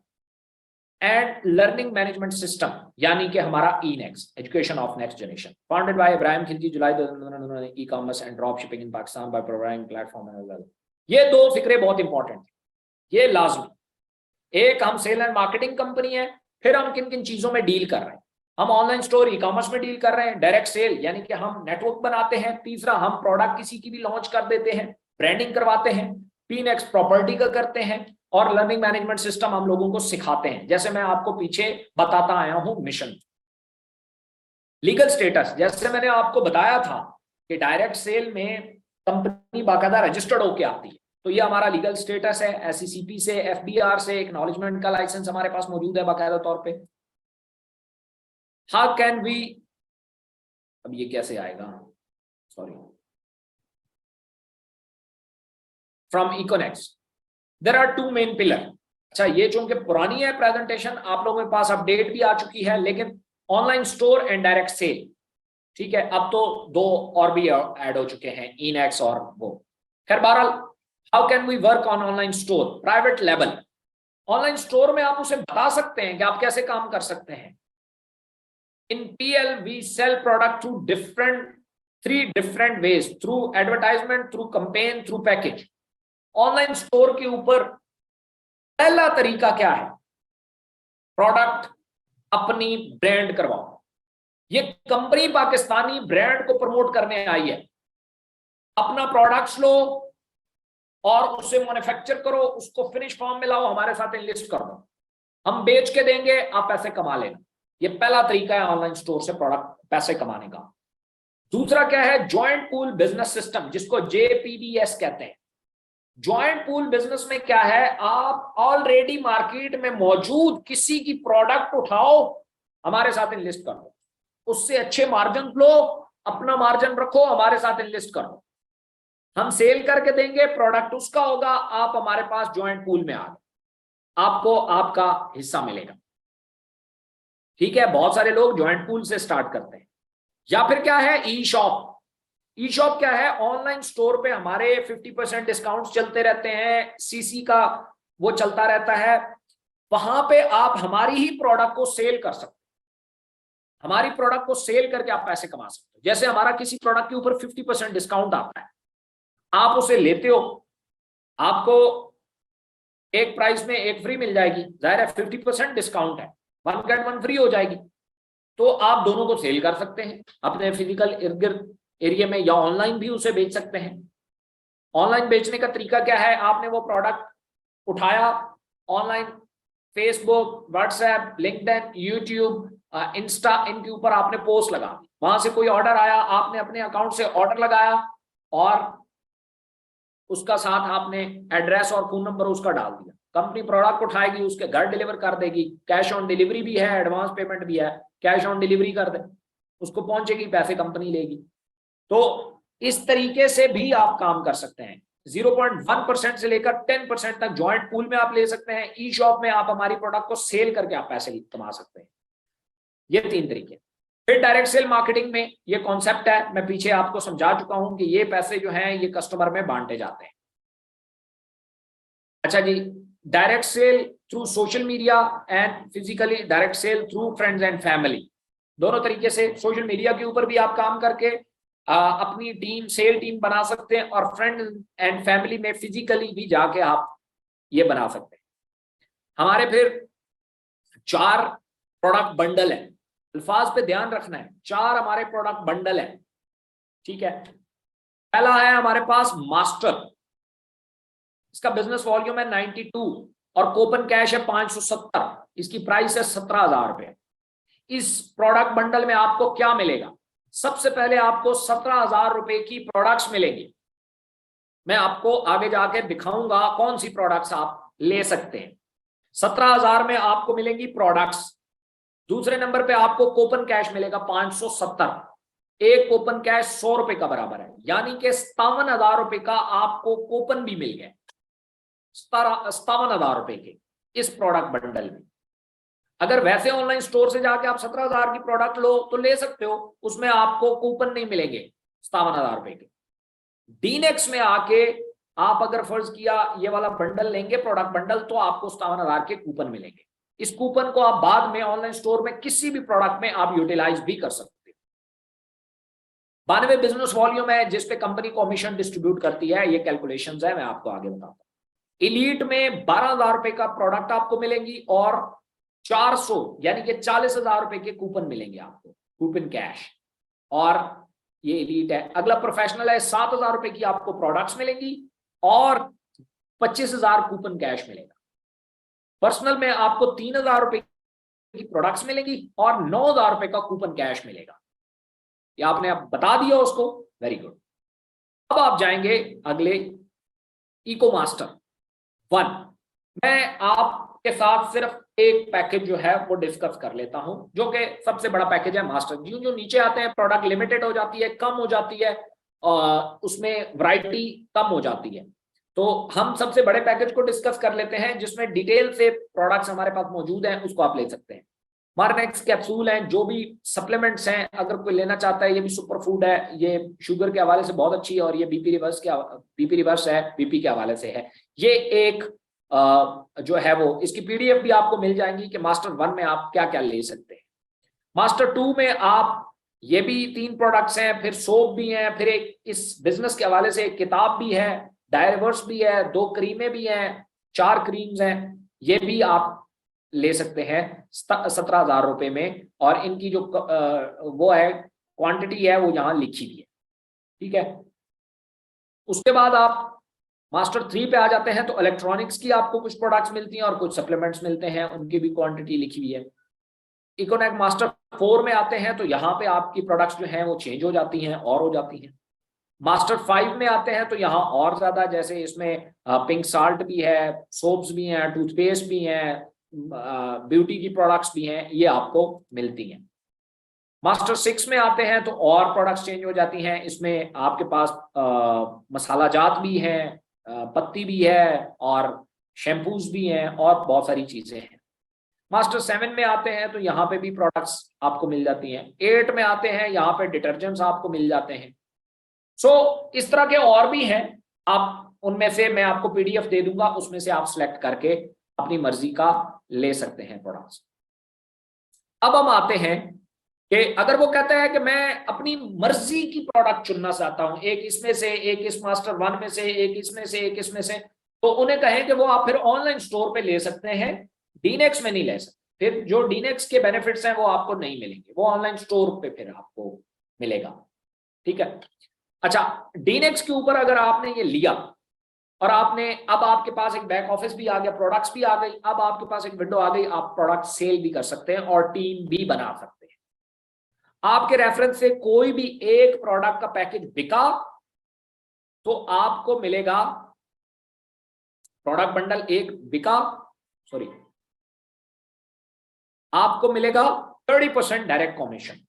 Speaker 1: एंड लर्निंग मैनेजमेंट सिस्टम, यानी कि हमारा Enex, education of next generation, founded by Ibrahim Khilji, July 2000, e-commerce and drop shipping in Pakistan by providing platform. ये दो फिक्रे बहुत इंपॉर्टेंट है, ये लाजमी। एक, हम सेल एंड मार्केटिंग कंपनी है, फिर हम किन किन चीजों में डील कर रहे हैं। हम ऑनलाइन स्टोर ई कॉमर्स में डील कर रहे हैं, डायरेक्ट सेल यानी कि हम नेटवर्क बनाते हैं। तीसरा, हम प्रोडक्ट किसी की भी लॉन्च कर देते हैं, ब्रांडिंग करवाते हैं। पीनेक्स प्रॉपर्टी का करते हैं, और लर्निंग मैनेजमेंट सिस्टम हम लोगों को सिखाते हैं, जैसे मैं आपको पीछे बताता आया हूं मिशन। लीगल स्टेटस, जैसे मैंने आपको बताया था कि डायरेक्ट सेल में कंपनी बाकायदा रजिस्टर्ड होके आती है, तो ये हमारा लीगल स्टेटस है। एससीसीपी से, एफबीआर से एक्नॉलेजमेंट का लाइसेंस हमारे पास मौजूद है बाकायदा तौर पे। हाउ कैन वी, अब ये कैसे आएगा, sorry, from Econex there are two main pillar. अच्छा, ये चूंकि पुरानी है प्रेजेंटेशन, आप लोगों के पास अपडेट भी आ चुकी है, लेकिन online store and direct sell, ठीक है, अब तो दो और भी ऐड हो चुके हैं, इनेक्स और वो। खैर बहरहाल, how can we work on online store private level. Online store में आप उसे बता सकते हैं कि आप कैसे काम कर सकते हैं। In PL we sell product through three different ways, through advertisement, through campaign, through package. Online store के ऊपर पहला तरीका क्या है? प्रोडक्ट अपनी ब्रांड करवाओ। ये कंपनी पाकिस्तानी ब्रांड को प्रमोट करने आई है। अपना प्रोडक्ट्स लो और उसे मैन्युफैक्चर करो, उसको फिनिश फॉर्म में लाओ, हमारे साथ इनलिस्ट कर दो, हम बेच के देंगे, आप पैसे कमा लेना। ये पहला तरीका है ऑनलाइन स्टोर से प्रोडक्ट पैसे कमाने का। दूसरा क्या है? जॉइंट पूल बिजनेस सिस्टम, जिसको JPBS कहते हैं। जॉइंट पूल बिजनेस में क्या है? आप ऑलरेडी मार्केट में मौजूद किसी की प्रोडक्ट उठाओ, हमारे साथ इनलिस्ट कर दो, उससे अच्छे मार्जिन लो, अपना मार्जिन रखो, हमारे साथ इनलिस्ट करो, हम सेल करके देंगे, प्रोडक्ट उसका होगा, आप हमारे पास जॉइंट पूल में आ गए, आपको आपका हिस्सा मिलेगा। ठीक है, बहुत सारे लोग जॉइंट पूल से स्टार्ट करते हैं। या फिर क्या है? ई शॉप। ई शॉप क्या है? ऑनलाइन स्टोर पे हमारे 50% डिस्काउंट चलते रहते हैं, CC का वो चलता रहता है, वहां पे आप हमारी ही प्रोडक्ट को सेल कर सकते हैं। हमारी प्रोडक्ट को सेल करके आप पैसे कमा सकते हो। जैसे हमारा किसी प्रोडक्ट के ऊपर 50% डिस्काउंट आता है, आप उसे लेते हो, आपको एक प्राइस में एक फ्री मिल जाएगी, जाहिर है 50% डिस्काउंट है, 1 गेट 1 फ्री हो जाएगी, तो आप दोनों को सेल कर सकते हैं अपने फिजिकल इर्द गिर्द एरिया में, या ऑनलाइन भी उसे बेच सकते हैं। ऑनलाइन बेचने का तरीका क्या है? आपने वो प्रोडक्ट उठाया, online Facebook, WhatsApp, LinkedIn, YouTube, Insta, इनके ऊपर आपने पोस्ट लगा दी, वहां से कोई ऑर्डर आया, आपने अपने अकाउंट से ऑर्डर लगाया और उसका साथ आपने एड्रेस और फोन नंबर उसका डाल दिया, कंपनी प्रोडक्ट उठाएगी, उसके घर डिलीवर कर देगी, कैश ऑन डिलीवरी भी है, एडवांस पेमेंट भी है, कैश ऑन डिलीवरी कर दे, उसको पहुंचेगी, पैसे कंपनी लेगी। तो इस तरीके से भी आप काम कर सकते हैं। 0.1% से लेकर 10% तक जॉइंट पूल में आप ले सकते हैं। ई शॉप में आप हमारी प्रोडक्ट को सेल करके आप पैसे कमा सकते हैं। ये 3 तरीके। फिर डायरेक्ट सेल मार्केटिंग में ये कॉन्सेप्ट है, मैं पीछे आपको समझा चुका हूं कि ये पैसे जो हैं ये कस्टमर में बांटे जाते हैं। अच्छा जी, direct sale through social media and physically direct sale through friends and family, दोनों तरीके से। सोशल मीडिया के ऊपर भी आप काम करके अपनी टीम, सेल टीम बना सकते हैं, और फ्रेंड एंड फैमिली में फिजिकली भी जाके आप ये बना सकते हैं। हमारे फिर 4 प्रोडक्ट बंडल है, अल्फाज पे ध्यान रखना है, 4 हमारे प्रोडक्ट बंडल है, ठीक है। पहला है हमारे पास मास्टर, इसका बिजनेस वॉल्यूम है 92 और कूपन कैश है 570, इसकी प्राइस है 17,000 रुपए। इस प्रोडक्ट बंडल में आपको क्या मिलेगा? सबसे पहले आपको 17,000 रुपए की प्रोडक्ट्स मिलेंगी। मैं आपको आगे जाके दिखाऊंगा कौन सी प्रोडक्ट्स आप ले सकते हैं। 17,000 में आपको मिलेंगी प्रोडक्ट्स। दूसरे नंबर पे आपको कूपन कैश मिलेगा 570। एक कूपन कैश 100 रुपए का बराबर है, यानी कि 57,000 रुपए का आपको कूपन भी मिल गया। 57,000 रुपए के इस प्रोडक्ट बंडल में। अगर वैसे ऑनलाइन स्टोर से जाके आप 17,000 की प्रोडक्ट लो तो ले सकते हो, उसमें आपको कूपन नहीं मिलेंगे 57,000 रुपए के। डीनेक्स में आके आप अगर फर्ज किया ये वाला बंडल लेंगे, प्रोडक्ट बंडल, तो आपको 57,000 के कूपन मिलेंगे। इस कूपन को आप बाद में ऑनलाइन स्टोर में किसी भी प्रोडक्ट में आप यूटिलाइज भी कर सकते हो। 92 बिजनेस वॉल्यूम है जिसपे कंपनी कमीशन डिस्ट्रीब्यूट करती है, ये कैलकुलेशंस है, मैं आपको आगे बताता हूं। इलीट में 12,000 रुपए का प्रोडक्ट आपको मिलेंगी और 400 यानी कि 40,000 रुपए के कूपन मिलेंगे आपको, कूपन कैश, और ये एलीट है। अगला प्रोफेशनल है, 7,000 रुपए की आपको प्रोडक्ट्स मिलेंगी और 25,000 कूपन कैश मिलेगा। पर्सनल में आपको 3,000 रुपए की प्रोडक्ट्स मिलेंगी और 9,000 रुपए का कूपन कैश मिलेगा। ये आपने अब बता दिया उसको, वेरी गुड। अब आप जाएंगे अगले इको मास्टर 1। मैं आपके साथ सिर्फ एक पैकेज जो है वो डिस्कस कर लेता हूं, जो कि सबसे बड़ा पैकेज है मास्टर। जो नीचे आते हैं प्रोडक्ट लिमिटेड हो जाती है, कम हो जाती है, उसमें वैरायटी कम हो जाती है। तो हम सबसे बड़े पैकेज को डिस्कस कर लेते हैं जिसमें डिटेल से प्रोडक्ट्स हमारे पास मौजूद हैं, उसको आप ले सकते हैं। मारनेक्स कैप्सूल हैं, जो भी सप्लीमेंट्स हैं, अगर कोई लेना चाहता है, ये भी सुपर फूड है, ये शुगर के हवाले से बहुत अच्छी है, और ये बीपी रिवर्स है, बीपी के हवाले से है। ये एक जो है वो इसकी पीडीएफ भी आपको मिल जाएंगी कि मास्टर 1 में आप क्या क्या ले सकते हैं। मास्टर 2 में आप ये भी 3 प्रोडक्ट्स हैं, फिर सोप भी हैं, फिर एक इस बिजनेस के हवाले से एक किताब भी है, डायवर्स भी है, 2 क्रीमें भी हैं, 4 क्रीम्स हैं, ये भी आप ले सकते हैं 17,000 रुपए में, और इनकी जो वो है क्वांटिटी है वो यहाँ लिखी हुई है, ठीक है। उसके बाद आप मास्टर 3 पे आ जाते हैं तो इलेक्ट्रॉनिक्स की आपको कुछ प्रोडक्ट्स मिलती हैं और कुछ सप्लीमेंट्स मिलते हैं, उनकी भी क्वांटिटी लिखी हुई है। इकोनॉमिक मास्टर 4 में आते हैं तो यहाँ पे आपकी प्रोडक्ट्स जो हैं वो चेंज हो जाती हैं और हो जाती हैं। मास्टर 5 में आते हैं तो यहाँ और ज्यादा, जैसे इसमें पिंक साल्ट भी है, सोप्स भी हैं, टूथपेस्ट भी हैं, ब्यूटी की प्रोडक्ट्स भी हैं, ये आपको मिलती हैं। मास्टर 6 में आते हैं तो और प्रोडक्ट्स चेंज हो जाती हैं, इसमें आपके पास मसाला जात भी हैं, पत्ती भी है, और शैम्पूज भी हैं, और बहुत सारी चीजें हैं। मास्टर 7 में आते हैं तो यहाँ पे भी प्रोडक्ट्स आपको मिल जाती हैं। 8 में आते हैं, यहाँ पे डिटर्जेंट्स आपको मिल जाते हैं। सो इस तरह के और भी हैं, आप उनमें से मैं आपको पीडीएफ दे दूंगा, उसमें से आप सिलेक्ट करके अपनी मर्जी का ले सकते हैं प्रोडक्ट्स। अब हम आते हैं कि अगर वो कहता है कि मैं अपनी मर्जी की प्रोडक्ट चुनना चाहता हूं, एक इसमें से, एक इस मास्टर 1 में से, एक इसमें से, एक इसमें से, तो उन्हें कहें कि वो आप फिर ऑनलाइन स्टोर पे ले सकते हैं, डीनेक्स में नहीं ले सकते। फिर जो डीनेक्स के बेनिफिट्स हैं वो आपको नहीं मिलेंगे, वो ऑनलाइन स्टोर पे फिर आपको मिलेगा, ठीक है। अच्छा, डीनेक्स के ऊपर अगर आपने ये लिया और आपने, अब आपके पास एक बैक ऑफिस भी आ गया, प्रोडक्ट्स भी आ गई, अब आपके पास एक विंडो आ गई, आप प्रोडक्ट सेल भी कर सकते हैं और टीम भी बना सकते हैं। आपके रेफरेंस से कोई भी एक प्रोडक्ट का पैकेज बिका तो आपको मिलेगा, प्रोडक्ट बंडल एक बिका, सॉरी, आपको मिलेगा 30% डायरेक्ट कमीशन,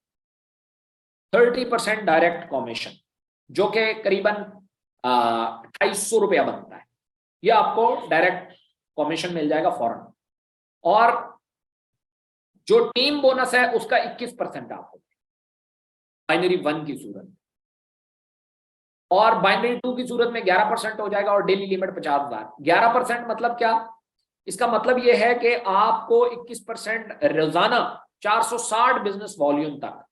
Speaker 1: 30% डायरेक्ट कमीशन, जो कि करीबन 250 रुपया बनता है। ये आपको डायरेक्ट कमीशन मिल जाएगा फौरन, और जो टीम बोनस है उसका 21% आपको बाइनरी 1 की सूरत में, और बाइनरी 2 की सूरत में 11% हो जाएगा, और डेली लिमिट 50,000। 11% मतलब क्या? इसका मतलब यह है कि आपको 21% रोजाना 460 बिजनेस वॉल्यूम तक,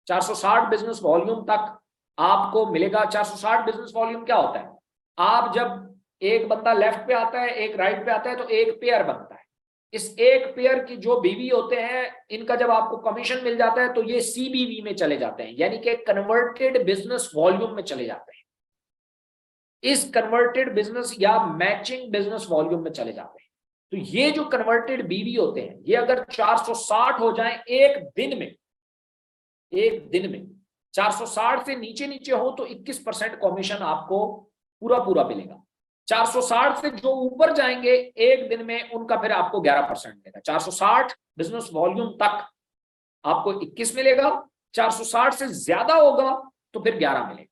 Speaker 1: 460 बिजनेस वॉल्यूम तक आपको मिलेगा। 460 बिजनेस वॉल्यूम क्या होता है? आप जब एक बंदा लेफ्ट पे आता है, एक राइट पे आता है, तो एक पेयर बनता है। इस एक पेयर की जो बीवी होते हैं, इनका जब आपको कमीशन मिल जाता है तो ये सीबीवी में चले जाते हैं, यानी कि कन्वर्टेड बिजनेस वॉल्यूम में चले जाते हैं। इस कन्वर्टेड बिजनेस या मैचिंग बिजनेस वॉल्यूम में चले जाते हैं। तो ये जो कन्वर्टेड बीवी होते हैं, ये अगर 460 हो जाए एक दिन में 460 से नीचे नीचे हो तो 21% कमीशन आपको पूरा मिलेगा। 460 से जो ऊपर जाएंगे एक दिन में, उनका फिर आपको 11% मिलेगा। 460 बिजनेस वॉल्यूम तक आपको 21 मिलेगा, 460 से ज्यादा होगा तो फिर 11 मिलेगा।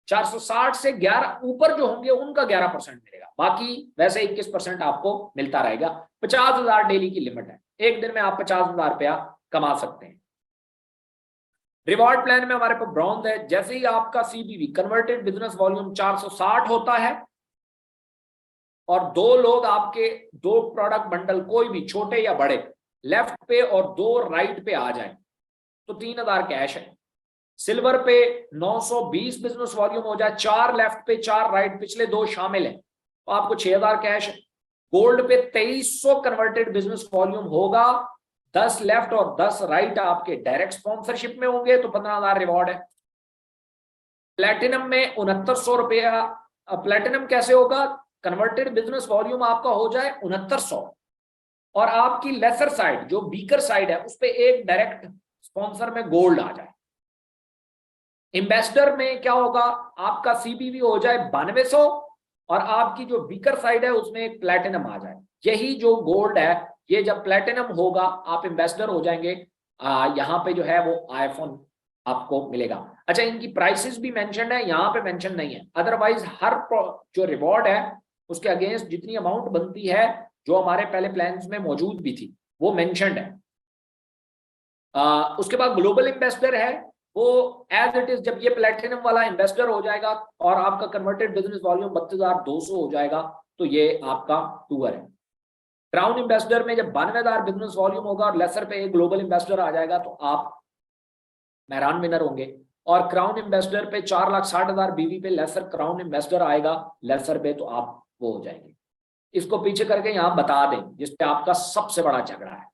Speaker 1: 460 से 11 ऊपर जो होंगे उनका 11% मिलेगा, बाकी वैसे 21% आपको मिलता रहेगा। 50,000 डेली की लिमिट है, एक दिन में आप 50,000 रुपया कमा सकते हैं। रिवॉर्ड प्लान में हमारे पास ब्रॉन्ज है। जैसे ही आपका सीबीवी कन्वर्टेड बिजनेस वॉल्यूम 460 होता है और दो लोग आपके दो प्रोडक्ट बंडल कोई भी छोटे या बड़े लेफ्ट पे और 2 राइट पे आ जाए तो 3,000 कैश है। सिल्वर पे 920 बिजनेस वॉल्यूम हो जाए, 4 लेफ्ट पे 4 राइट, पिछले 2 शामिल हैं, तो आपको 6,000 कैश है। गोल्ड पे 2300 कन्वर्टेड बिजनेस वॉल्यूम होगा, 10 लेफ्ट और 10 राइट आपके डायरेक्ट स्पॉन्सरशिप में होंगे तो 15,000 रिवॉर्ड है। प्लेटिनम में 6900 रुपया। प्लेटिनम कैसे होगा? कन्वर्टेड बिजनेस वॉल्यूम आपका हो जाए 6900 और आपकी लेसर साइड जो वीकर साइड है उस पे एक डायरेक्ट स्पॉन्सर में गोल्ड आ जाए। एम्बेसडर में क्या होगा? आपका सीबीवी हो जाए 9200 और आपकी जो वीकर साइड है उसमें एक प्लेटिनम आ जाए। यही जो गोल्ड है, ये जब प्लेटिनम होगा आप एम्बेसडर हो जाएंगे। यहाँ पे जो है वो आईफोन आपको मिलेगा। अच्छा, इनकी प्राइसेस भी मेंशन है, यहाँ पे मेंशन नहीं है। अदरवाइज हर जो रिवॉर्ड है उसके अगेंस्ट जितनी अमाउंट बनती है जो हमारे पहले प्लान्स में मौजूद भी थी वो मेंशन्ड है। उसके बाद ग्लोबल इन्वेस्टर है, वो एज इट इज जब ये प्लेटिनम वाला इन्वेस्टर हो जाएगा और आपका कन्वर्टेड बिजनेस वॉल्यूम 32,200 हो जाएगा तो ये आपका टूर है। क्राउन इन्वेस्टर में जब 92,000 बिजनेस वॉल्यूम होगा और लेसर पे एक ग्लोबल इन्वेस्टर आ जाएगा तो आप मैरान विनर होंगे। और क्राउन इन्वेस्टर पे 4,60,000 बीवी पे लेसर क्राउन इन्वेस्टर आएगा लेसर पे तो आप वो हो जाएंगे। इसको पीछे करके यहां बता दें जिसपे आपका सबसे बड़ा झगड़ा है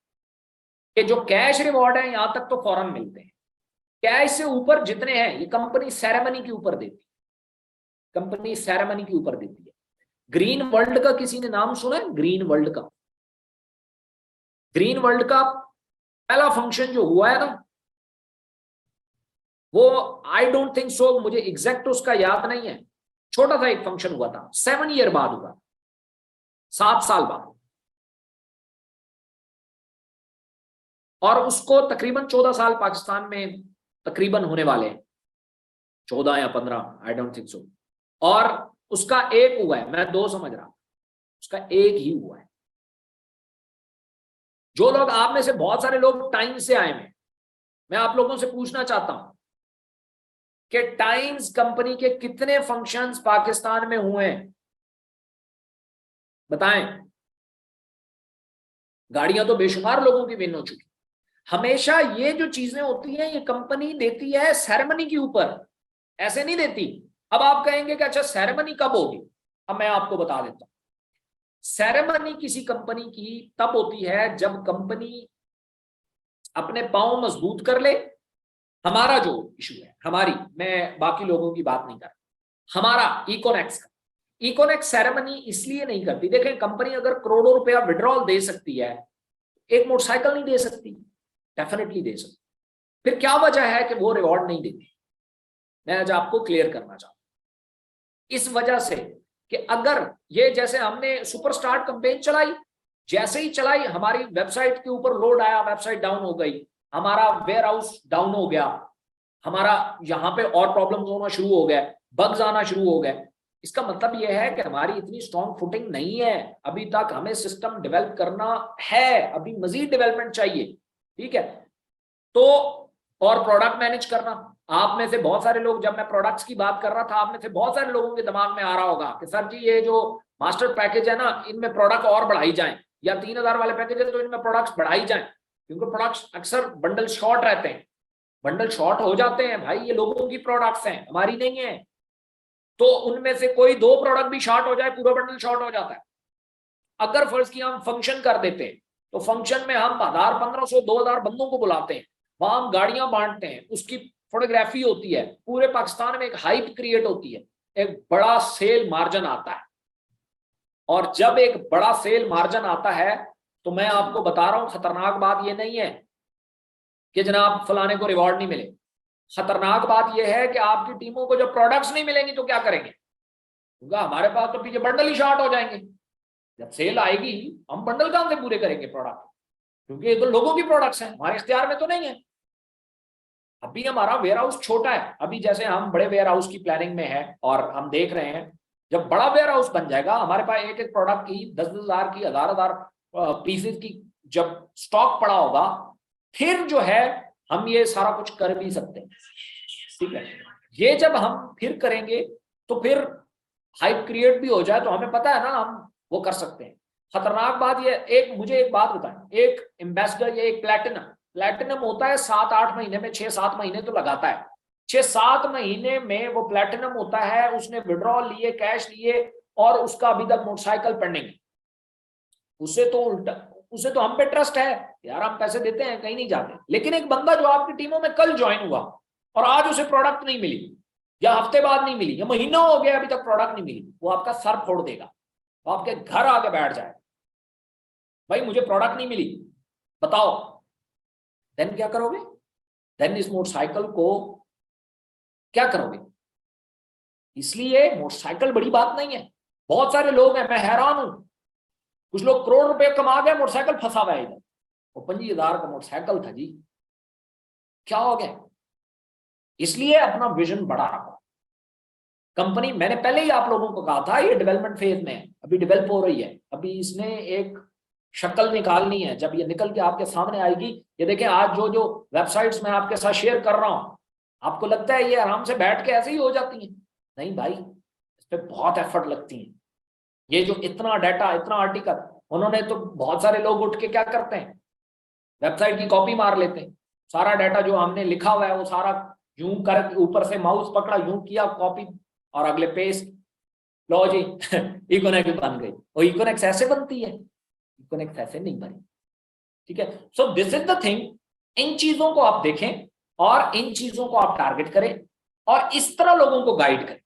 Speaker 1: कि जो कैश रिवॉर्ड है यहां तक तो फौरन मिलते हैं, कैश से ऊपर जितने हैं ये कंपनी सेरेमनी के ऊपर देती है, कंपनी सेरेमनी के ऊपर देती है। ग्रीन वर्ल्ड का किसी ने नाम सुना है? ग्रीन वर्ल्ड का, ग्रीन वर्ल्ड का पहला फंक्शन जो हुआ है ना वो आई डोंट थिंक सो, मुझे एग्जैक्ट उसका याद नहीं है, छोटा सा एक फंक्शन हुआ था, 7 ईयर बाद हुआ, 7 साल बाद, और उसको तकरीबन 14 साल पाकिस्तान में तकरीबन होने वाले हैं, 14 या 15, आई डोंट थिंक सो। और उसका एक हुआ है, मैं 2 समझ रहा, उसका एक ही हुआ है। जो लोग आप में से बहुत सारे लोग टाइम से आए हैं, मैं आप लोगों से पूछना चाहता हूं कि टाइम्स कंपनी के कितने फंक्शंस पाकिस्तान में हुए हैं? बताएं। गाड़ियां तो बेशुमार लोगों की विन हो चुकी। हमेशा ये जो चीजें होती हैं ये कंपनी देती है सेरेमनी के ऊपर, ऐसे नहीं देती। अब आप कहेंगे कि अच्छा सेरेमनी कब होगी? अब मैं आपको बता देता हूं। सेरेमनी किसी कंपनी की तब होती है जब कंपनी अपने पांव मजबूत कर ले। हमारा जो इशू है, हमारी, मैं बाकी लोगों की बात नहीं कर रहा, हमारा इकोनेक्स का, इकोनेक्स सेरेमनी इसलिए नहीं करती। देखें, कंपनी अगर करोड़ों रुपया विड्रॉल दे सकती है, एक मोटरसाइकिल नहीं दे सकती? डेफिनेटली दे सकती। फिर क्या वजह है कि वो रिवॉर्ड नहीं देती? मैं आज आपको क्लियर करना चाहता हूं। इस वजह से कि अगर ये जैसे हमने सुपरस्टार कैंपेन चलाई, जैसे ही चलाई हमारी वेबसाइट के ऊपर लोड आया, वेबसाइट डाउन हो गई, हमारा वेयर हाउस डाउन हो गया, हमारा यहाँ पे और प्रॉब्लम्स होना शुरू हो गए, बग्स आना शुरू हो गए। इसका मतलब यह है कि हमारी इतनी स्ट्रॉन्ग फुटिंग नहीं है अभी तक, हमें सिस्टम डेवलप करना है, अभी मजीद डेवलपमेंट चाहिए, ठीक है। तो और प्रोडक्ट मैनेज करना, आप में से बहुत सारे लोग, जब मैं प्रोडक्ट्स की बात कर रहा था, आप में से बहुत सारे लोगों के दिमाग में आ रहा होगा कि सर जी ये जो मास्टर पैकेज है ना, इनमें प्रोडक्ट और बढ़ाई जाए, या 3,000 वाले पैकेज है तो इनमें प्रोडक्ट्स बढ़ाई जाए, क्योंकि प्रोडक्ट्स अक्सर बंडल शॉर्ट रहते हैं, बंडल शॉर्ट हो जाते हैं। भाई ये लोगों की प्रोडक्ट्स हैं, हमारी नहीं है। तो उनमें से कोई 2 प्रोडक्ट भी शॉर्ट हो जाए, पूरा बंडल शॉर्ट हो जाता है। अगर फर्ज की हम फंक्शन कर देते हैं तो फंक्शन में हम 1,000, 1,500, 2,000 बंदों को बुलाते हैं, वहां हम गाड़ियां बांटते हैं, उसकी फोटोग्राफी होती है, पूरे पाकिस्तान में एक हाइप क्रिएट होती है, एक बड़ा सेल मार्जिन आता है। और जब एक बड़ा सेल मार्जिन आता है तो मैं आपको बता रहा हूं, खतरनाक बात ये नहीं है कि जनाब फलाने को रिवॉर्ड नहीं मिले। खतरनाक बात यह है कि आपकी टीमों को जब प्रोडक्ट्स नहीं मिलेंगी तो क्या करेंगे, क्योंकि हमारे पास तो पीछे बंडल ही शॉर्ट हो जाएंगे। जब सेल आएगी हम बंडल कहां से पूरे करेंगे प्रोडक्ट, क्योंकि ये तो लोगों की प्रोडक्ट्स हैं, हमारे इख्तियार में तो नहीं है। अभी हमारा वेयर हाउस छोटा है, अभी जैसे हम बड़े वेयर हाउस की प्लानिंग में है और हम देख रहे हैं जब बड़ा वेयर हाउस बन जाएगा, हमारे पास एक एक प्रोडक्ट की 10,000 की 1,000 पीसेस की जब स्टॉक पड़ा होगा, फिर जो है हम ये सारा कुछ कर भी सकते हैं। ठीक है, ये जब हम फिर करेंगे तो फिर हाइप क्रिएट भी हो जाए तो हमें पता है ना, हम वो कर सकते हैं। खतरनाक बात ये, मुझे एक बात बताएं, एक एम्बेसडर या एक प्लैटिनम होता है 7-8 महीने में, 6-7 महीने तो लगाता है। 6-7 महीने में वो प्लैटिनम होता है, उसने विड्रॉल लिए, कैश लिए और उसका अभी तक मोटरसाइकिल पेंडिंग है। उसे तो हम पे ट्रस्ट है यार, हम पैसे देते हैं, कहीं नहीं जाते। लेकिन एक बंदा जो आपकी टीमों में कल ज्वाइन हुआ और आज उसे प्रोडक्ट नहीं मिली, या हफ्ते बाद नहीं मिली, या महीना हो गया अभी तक प्रोडक्ट नहीं मिली, वो आपका सर फोड़ देगा, वो आपके घर आके बैठ जाए, भाई मुझे प्रोडक्ट नहीं मिली, बताओ। देन क्या करोगे? देन इस मोटरसाइकिल को क्या करोगे? इसलिए मोटरसाइकिल बड़ी बात नहीं है। बहुत सारे लोग हैं, मैं हैरान हूं, कुछ लोग करोड़ रुपए कमा गए, मोटरसाइकिल फंसा हुआ है इधर, वो 25,000 का मोटरसाइकिल था जी, क्या हो गया? इसलिए अपना विजन बड़ा रखो। कंपनी, मैंने पहले ही आप लोगों को कहा था, ये डेवलपमेंट फेज में है, अभी डेवलप हो रही है, अभी इसने एक शक्ल निकालनी है। जब ये निकल के आपके सामने आएगी, ये देखें आज जो जो वेबसाइट्स मैं आपके साथ शेयर कर रहा हूं, आपको लगता है ये आराम से बैठ के ऐसे ही हो जाती है? नहीं भाई, इस पर बहुत एफर्ट लगती है। ये जो इतना डाटा, इतना आर्टिकल, उन्होंने तो बहुत सारे लोग उठ के क्या करते हैं, वेबसाइट की कॉपी मार लेते हैं। सारा डाटा जो हमने लिखा हुआ है वो सारा यूं कर, ऊपर से माउस पकड़ा, यूं किया कॉपी, और अगले पेस्ट, लो जी इकोनेक्स बन गई। और इकोनेक्स ऐसे बनती है, इकोनेक्स ऐसे नहीं बनी। ठीक है, so this is the thing. इन चीजों को आप देखें और इन चीजों को आप टारगेट करें और इस तरह लोगों को गाइड करें।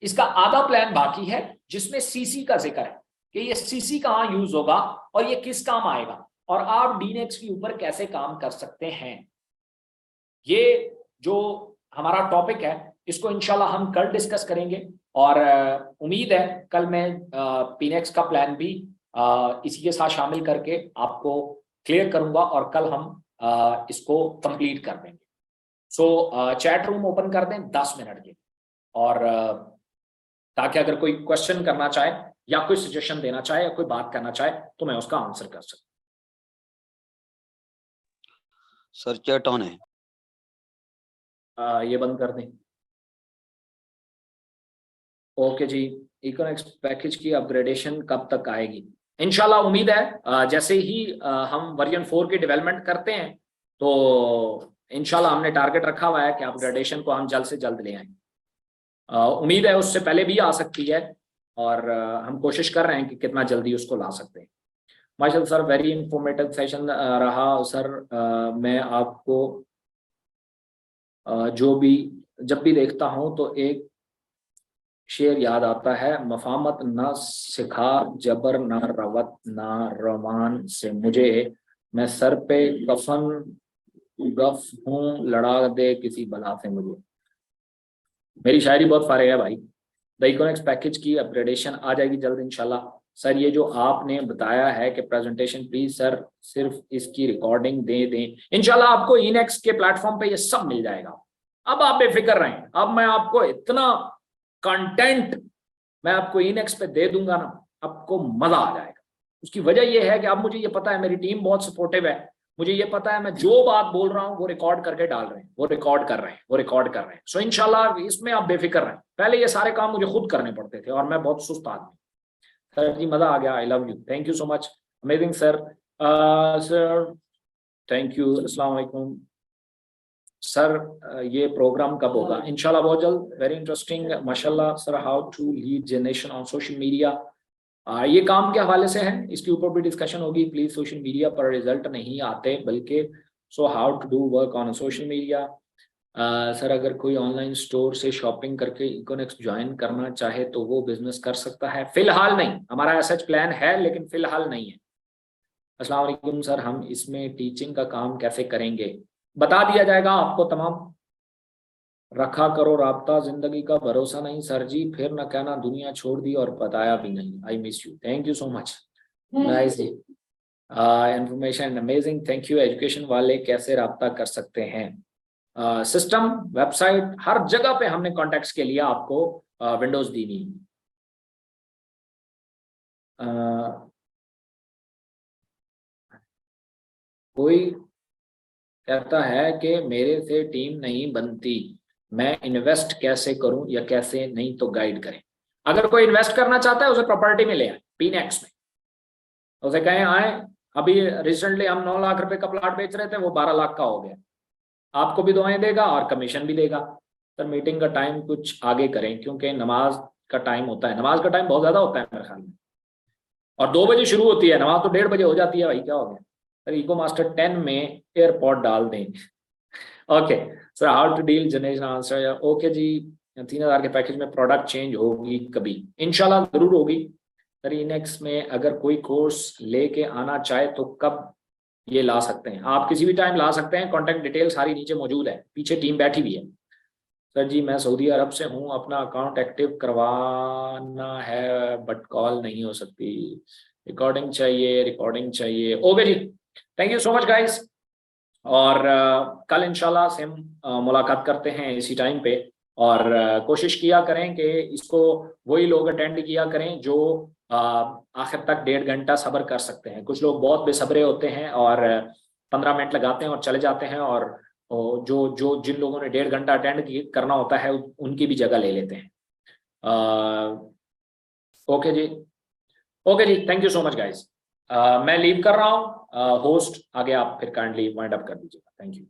Speaker 1: इसका आधा प्लान बाकी है जिसमें सीसी का जिक्र है कि ये सीसी कहां यूज होगा और ये किस काम आएगा और आप डीनेक्स के ऊपर कैसे काम कर सकते हैं। ये जो हमारा टॉपिक है इसको इंशाल्लाह हम कल डिस्कस करेंगे और उम्मीद है कल मैं पीनेक्स का प्लान भी इसी के साथ शामिल करके आपको क्लियर करूंगा और कल हम इसको कंप्लीट कर देंगे। सो चैट रूम ओपन कर दें 10 मिनट के, और ताकि अगर कोई क्वेश्चन करना चाहे या कोई सजेशन देना चाहे या कोई बात करना चाहे तो मैं उसका आंसर कर सकूं।
Speaker 2: सर चैट ऑन है।
Speaker 1: ये बंद कर दें। ओके जी, इकोनेक्स पैकेज की अपग्रेडेशन कब तक आएगी? इंशाल्लाह उम्मीद है जैसे ही हम वर्जन 4 की डेवलपमेंट करते हैं तो इंशाल्लाह हमने टारगेट रखा हुआ है कि अपग्रेडेशन को हम जल्द से जल्द ले आएं। उम्मीद है उससे पहले भी आ सकती है और हम कोशिश कर रहे हैं कि कितना जल्दी उसको ला सकते हैं। माशाल्लाह सर, वेरी इंफॉर्मेटिव सेशन रहा सर। मैं आपको जब भी देखता हूं तो एक शेर याद आता है, मफामत न सिखा जबर न रवत न रमान से मुझे, मैं सर पे कफन गफ हूँ लड़ा दे किसी बला से मुझे। मेरी शायरी बहुत फारिग है भाई। द इकोनेक्स पैकेज की अपग्रेडेशन आ जाएगी जल्द इंशाल्लाह। सर ये जो आपने बताया है कि प्रेजेंटेशन, प्लीज सर सिर्फ इसकी रिकॉर्डिंग दे दें। इंशाल्लाह आपको इनेक्स के प्लेटफॉर्म पे ये सब मिल जाएगा। अब आप बेफिक्र रहें, अब मैं आपको इतना कंटेंट मैं आपको इनेक्स पे दे दूंगा ना, आपको मजा आ जाएगा। उसकी वजह यह है कि अब मुझे ये पता है मेरी टीम बहुत सपोर्टिव है, मुझे ये पता है मैं जो बात बोल रहा हूँ वो रिकॉर्ड करके डाल रहे हैं, वो रिकॉर्ड कर रहे हैं। सो इंशाल्लाह इसमें आप बेफिक्र रहें। पहले ये सारे काम मुझे खुद करने पड़ते थे और मैं बहुत सुस्त आदमी। सर जी मजा आ गया, I love you, thank you so much, amazing sir. Sir thank you, अस्सलाम वालेकुम सर। ये प्रोग्राम कब होगा? इंशाल्लाह बहुत जल्द, वेरी इंटरेस्टिंग माशाल्लाह sir. How to lead generation on social media, ये काम के हवाले से है, इसके ऊपर भी डिस्कशन होगी। प्लीज, सोशल मीडिया पर रिजल्ट नहीं आते बल्कि so how to do work on social media. Sir अगर कोई ऑनलाइन स्टोर से शॉपिंग करके इकोनेक्स ज्वाइन करना चाहे तो वो बिजनेस कर सकता है? फिलहाल नहीं, हमारा ऐसा प्लान है लेकिन फिलहाल नहीं है। अस्सलाम वालेकुम सर, हम इसमें टीचिंग का काम कैसे करेंगे? बता दिया जाएगा आपको तमाम। रखा करो राब्ता, जिंदगी का भरोसा नहीं सर जी, फिर न कहना दुनिया छोड़ दी और बताया भी नहीं। I miss you, thank you so much. Nice जी, information amazing, thank you. Education वाले कैसे राब्ता कर सकते हैं? सिस्टम, वेबसाइट, हर जगह पे हमने कॉन्टेक्ट्स के लिए आपको विंडोज दी हुई। कोई कहता है कि मेरे से टीम नहीं बनती, मैं इन्वेस्ट कैसे करूं या कैसे नहीं, तो गाइड करें। अगर कोई इन्वेस्ट करना चाहता है उसे प्रॉपर्टी में ले आए, पीनेक्स में उसे कहें आए। अभी रिसेंटली हम 9 लाख रुपए का प्लॉट बेच रहे थे, वो 12 लाख का हो गया। आपको भी दुआएं देगा और कमीशन भी देगा। सर मीटिंग का टाइम कुछ आगे करें क्योंकि नमाज का टाइम होता है। नमाज का टाइम बहुत ज्यादा होता है मेरे ख्याल में, और 2 बजे शुरू होती है नमाज, तो 1:30 बजे हो जाती है। भाई क्या हो गया? सर इको मास्टर 10 में एयरपॉड डाल दें। Okay sir, how to deal generation answer. Okay जी, 3000 के पैकेज में प्रोडक्ट चेंज होगी कभी? इंशाल्लाह जरूर होगी। सर इनेक्स में अगर कोई कोर्स लेके आना चाहे तो कब ये ला सकते हैं? आप किसी भी टाइम ला सकते हैं, कॉन्टैक्ट डिटेल सारी नीचे मौजूद है, पीछे टीम बैठी हुई है। सर जी मैं सऊदी अरब से हूँ, अपना अकाउंट एक्टिव करवाना है बट कॉल नहीं हो सकती, रिकॉर्डिंग चाहिए। ओके जी, thank you so much guys. और कल इंशाल्लाह से हम मुलाकात करते हैं इसी टाइम पे। और कोशिश किया करें कि इसको वही लोग अटेंड किया करें जो आखिर तक 1.5 घंटा सब्र कर सकते हैं। कुछ लोग बहुत बेसब्रे होते हैं और 15 मिनट लगाते हैं और चले जाते हैं, और जो जो जिन लोगों ने 1.5 घंटा अटेंड करना होता है उनकी भी जगह ले लेते हैं। ओके जी, thank you so much guys. मैं लीव कर रहा हूँ। होस्ट आगे आप फिर काइंडली वाइंड अप कर दीजिएगा। Thank you.